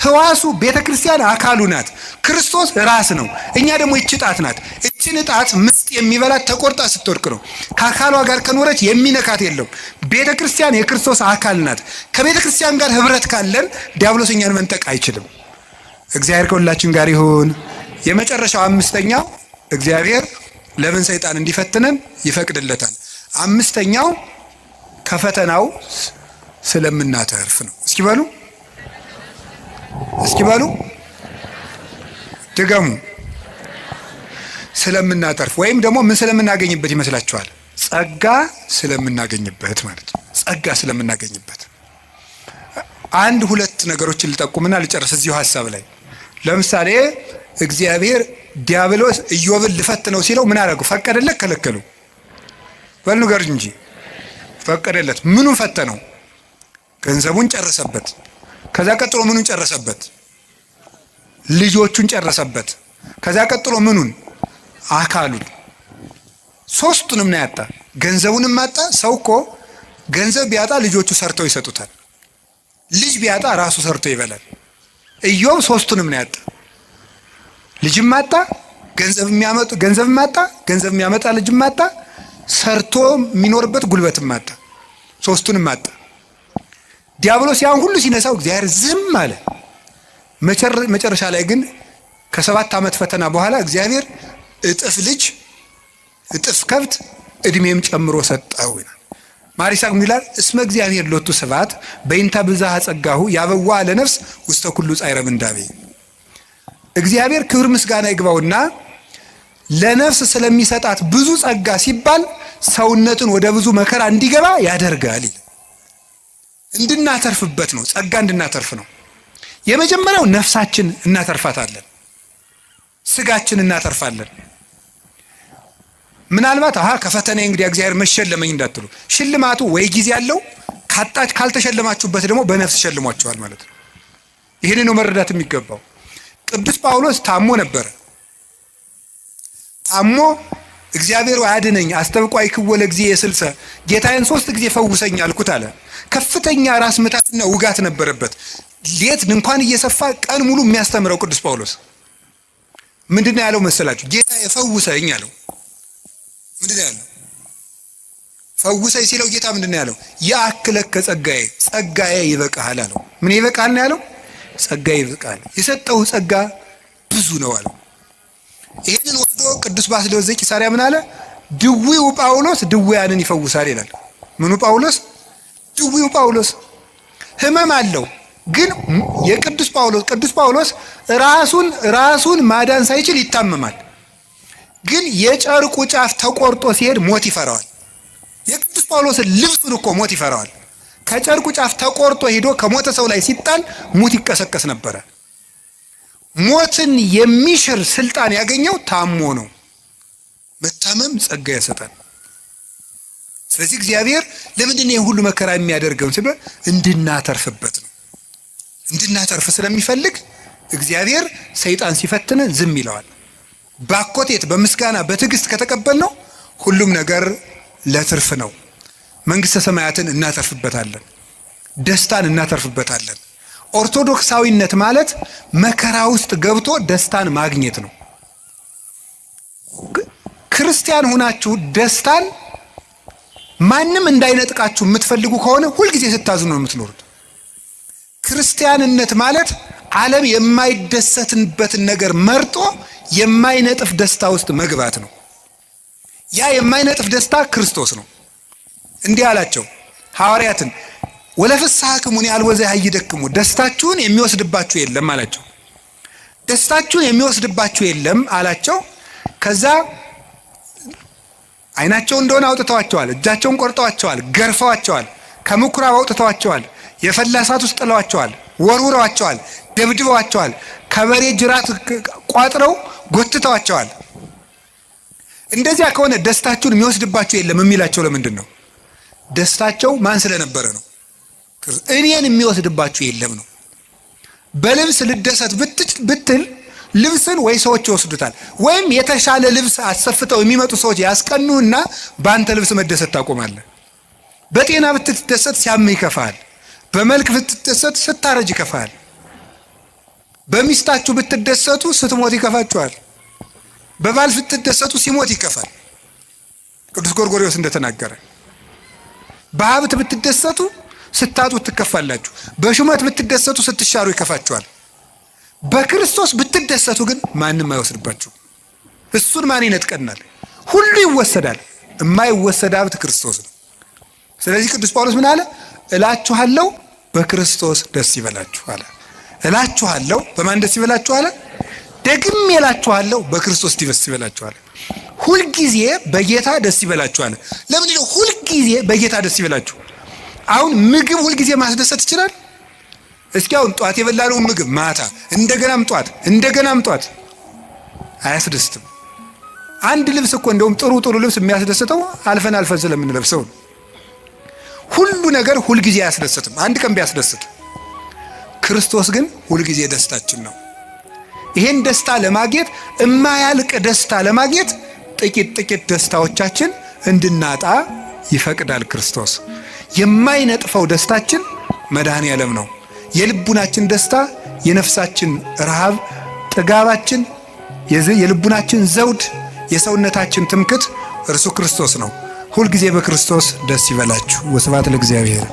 ህዋሱ ቤተ ክርስቲያን አካሉ ናት። ክርስቶስ ራስ ነው። እኛ ደግሞ እቺ ጣት ናት። እቺ ይችን ጣት ምስጥ የሚበላት ተቆርጣ ስትወድቅ ነው። ከአካሏ ጋር ከኖረች የሚነካት የለም። ቤተ ክርስቲያን የክርስቶስ አካል ናት። ከቤተ ክርስቲያን ጋር ህብረት ካለን ዲያብሎስ እኛን መንጠቅ አይችልም። እግዚአብሔር ከሁላችን ጋር ይሁን። የመጨረሻው አምስተኛው እግዚአብሔር ለምን ሰይጣን እንዲፈትነን ይፈቅድለታል? አምስተኛው ከፈተናው ስለምናተርፍ ነው። እስኪ በሉ ድገሙ። ስለምናተርፍ ወይም ደግሞ ምን ስለምናገኝበት ይመስላችኋል? ጸጋ ስለምናገኝበት ማለት ነው። ጸጋ ስለምናገኝበት አንድ ሁለት ነገሮችን ልጠቁምና ልጨርስ እዚሁ ሀሳብ ላይ። ለምሳሌ እግዚአብሔር ዲያብሎስ ኢዮብን ልፈትነው ሲለው ምን አደረጉ? ፈቀደለት? ከለከሉ? በሉ ንገር እንጂ። ፈቀደለት። ምኑን ፈተነው? ገንዘቡን ጨረሰበት። ከዛ ቀጥሎ ምኑን ጨረሰበት? ልጆቹን ጨረሰበት። ከዛ ቀጥሎ ምኑን? አካሉን። ሶስቱንም ነው ያጣ። ገንዘቡንም አጣ። ሰው እኮ ገንዘብ ቢያጣ ልጆቹ ሰርተው ይሰጡታል። ልጅ ቢያጣ ራሱ ሰርቶ ይበላል። ኢዮብ ሶስቱንም ነው ያጣ። ልጅም አጣ፣ ገንዘብ ማጣ፣ ገንዘብ የሚያመጣ ልጅም አጣ፣ ሰርቶ የሚኖርበት ጉልበትም አጣ። ሶስቱንም አጣ። ዲያብሎስ ያን ሁሉ ሲነሳው እግዚአብሔር ዝም አለ። መጨረሻ ላይ ግን ከ7 ዓመት ፈተና በኋላ እግዚአብሔር እጥፍ ልጅ እጥፍ ከብት እድሜም ጨምሮ ሰጠው ይላል። ማሪሳቅ ይላል እስመ እግዚአብሔር ሎቱ ስብሐት በእንተ ብዝኃ ጸጋሁ ያበዋ ለነፍስ ውስተ ኩሉ ጻዕረ ምንዳቤ። እግዚአብሔር ክብር ምስጋና ይግባውና ለነፍስ ስለሚሰጣት ብዙ ጸጋ ሲባል ሰውነትን ወደ ብዙ መከራ እንዲገባ ያደርጋል። እንድናተርፍበት ነው። ጸጋ እንድናተርፍ ነው። የመጀመሪያው ነፍሳችን እናተርፋታለን፣ ስጋችን እናተርፋለን። ምናልባት ከፈተና እንግዲህ እግዚአብሔር መሸለመኝ እንዳትሉ፣ ሽልማቱ ወይ ጊዜ ያለው ካልተሸለማችሁበት ደግሞ በነፍስ ሸልሟቸዋል ማለት ነው። ይህን ነው መረዳት የሚገባው። ቅዱስ ጳውሎስ ታሞ ነበረ። ታሞ እግዚአብሔር አድነኝ አስተብቋይ ክወለ ጊዜ የስልሰ ጌታዬን 3 ጊዜ ፈውሰኝ አልኩት አለ። ከፍተኛ ራስ ምታትና ውጋት ነበረበት። ሌት እንኳን እየሰፋ ቀን ሙሉ የሚያስተምረው ቅዱስ ጳውሎስ ምንድነው ያለው መሰላችሁ? ጌታዬ ፈውሰኝ አለው። ምንድነው ያለው? ፈውሰኝ ሲለው ጌታ ምንድነው ያለው? ያክለከ ጸጋዬ ይበቃሃል አለው። ምን ይበቃል ነው ያለው? ጸጋዬ ይበቃል። የሰጠው ጸጋ ብዙ ነው አለው። ይሄንን ወስዶ ቅዱስ ባስልዮስ ዘቂሳርያ ምን አለ? ድዊው ጳውሎስ ድውያንን ይፈውሳል ይላል። ምኑ ጳውሎስ? ድዊው ጳውሎስ ህመም አለው። ግን የቅዱስ ጳውሎስ ራሱን ማዳን ሳይችል ይታመማል። ግን የጨርቁ ጫፍ ተቆርጦ ሲሄድ ሞት ይፈራዋል። የቅዱስ ጳውሎስን ልብሱን እኮ ሞት ይፈራዋል። ከጨርቁ ጫፍ ተቆርጦ ሄዶ ከሞተ ሰው ላይ ሲጣል ሙት ይቀሰቀስ ነበረ። ሞትን የሚሽር ስልጣን ያገኘው ታሞ ነው። መታመም ጸጋ ያሰጣል። ስለዚህ እግዚአብሔር ለምንድን ነው ሁሉ መከራ የሚያደርገው ሲባል እንድናተርፍበት ነው። እንድናተርፍ ስለሚፈልግ እግዚአብሔር ሰይጣን ሲፈትነ ዝም ይለዋል። ባኮቴት በምስጋና በትዕግስት ከተቀበልነው ሁሉም ነገር ለትርፍ ነው። መንግስተ ሰማያትን እናተርፍበታለን። ደስታን እናተርፍበታለን። ኦርቶዶክሳዊነት ማለት መከራ ውስጥ ገብቶ ደስታን ማግኘት ነው። ክርስቲያን ሆናችሁ ደስታን ማንም እንዳይነጥቃችሁ የምትፈልጉ ከሆነ ሁልጊዜ ስታዝኑ ነው የምትኖሩት። ክርስቲያንነት ማለት ዓለም የማይደሰትበትን ነገር መርጦ የማይነጥፍ ደስታ ውስጥ መግባት ነው። ያ የማይነጥፍ ደስታ ክርስቶስ ነው። እንዲህ አላቸው ሐዋርያትን፣ ወለፍስሐክሙ አልወዘ ያይደክሙ፣ ደስታችሁን የሚወስድባችሁ የለም አላቸው። ደስታችሁን የሚወስድባችሁ የለም አላቸው። ከዛ አይናቸው እንደሆነ አውጥተዋቸዋል፣ እጃቸውን ቆርጠዋቸዋል፣ ገርፈዋቸዋል፣ ከምኩራብ አውጥተዋቸዋል፣ የፈላ እሳት ውስጥ ጥለዋቸዋል፣ ወርውረዋቸዋል፣ ደብድበዋቸዋል፣ ከበሬ ጅራት ቋጥረው ጎትተዋቸዋል። እንደዚያ ከሆነ ደስታችሁን የሚወስድባችሁ የለም የሚላቸው ለምንድን ነው? ደስታቸው ማን ስለነበረ ነው? እኔን የሚወስድባችሁ የለም ነው። በልብስ ልደሰት ብትል ልብስን ወይ ሰዎች ይወስዱታል፣ ወይም የተሻለ ልብስ አሰፍተው የሚመጡ ሰዎች ያስቀኑና በአንተ ልብስ መደሰት ታቆማለህ። በጤና ብትደሰት ሲያምህ ይከፋል። በመልክ ብትደሰት ስታረጅ ይከፋል። በሚስታችሁ ብትደሰቱ ስትሞት ይከፋችኋል። በባል ስትደሰቱ ሲሞት ይከፋል። ቅዱስ ጎርጎርዮስ እንደተናገረ በሀብት ብትደሰቱ ስታጡ ትከፋላችሁ። በሹመት ብትደሰቱ ስትሻሩ ይከፋችኋል። በክርስቶስ ብትደሰቱ ግን ማንም አይወስድባችሁ። እሱን ማን ይነጥቀናል? ሁሉ ይወሰዳል። የማይወሰድ ሀብት ክርስቶስ ነው። ስለዚህ ቅዱስ ጳውሎስ ምን አለ? እላችኋለሁ በክርስቶስ ደስ ይበላችሁ አለ። እላችኋለሁ በማን ደስ ይበላችሁ አለ? ደግሜ እላችኋለሁ በክርስቶስ ደስ ይበላችሁ አለ። ሁልጊዜ በጌታ ደስ ይበላችሁ አለ። ለምንድን ነው ሁልጊዜ በጌታ ደስ ይበላችሁ? አሁን ምግብ ሁልጊዜ ማስደሰት ይችላል? እስኪ አሁን ጧት የበላነው ምግብ ማታ እንደገናም ጧት እንደገናም ጧት አያስደስትም። አንድ ልብስ እኮ እንደውም ጥሩ ልብስ የሚያስደስተው አልፈን ስለምንለብሰው ነው። ሁሉ ነገር ሁልጊዜ አያስደስትም። አንድ ቀን ቢያስደስት፣ ክርስቶስ ግን ሁልጊዜ ደስታችን ነው። ይሄን ደስታ ለማግኘት የማያልቅ ደስታ ለማግኘት ጥቂት ደስታዎቻችን እንድናጣ ይፈቅዳል ክርስቶስ። የማይነጥፈው ደስታችን መድኃኔ ዓለም ነው። የልቡናችን ደስታ፣ የነፍሳችን ረሃብ፣ ጥጋባችን፣ የልቡናችን ዘውድ፣ የሰውነታችን ትምክት እርሱ ክርስቶስ ነው። ሁልጊዜ በክርስቶስ ደስ ይበላችሁ። ወስብሐት ለእግዚአብሔር።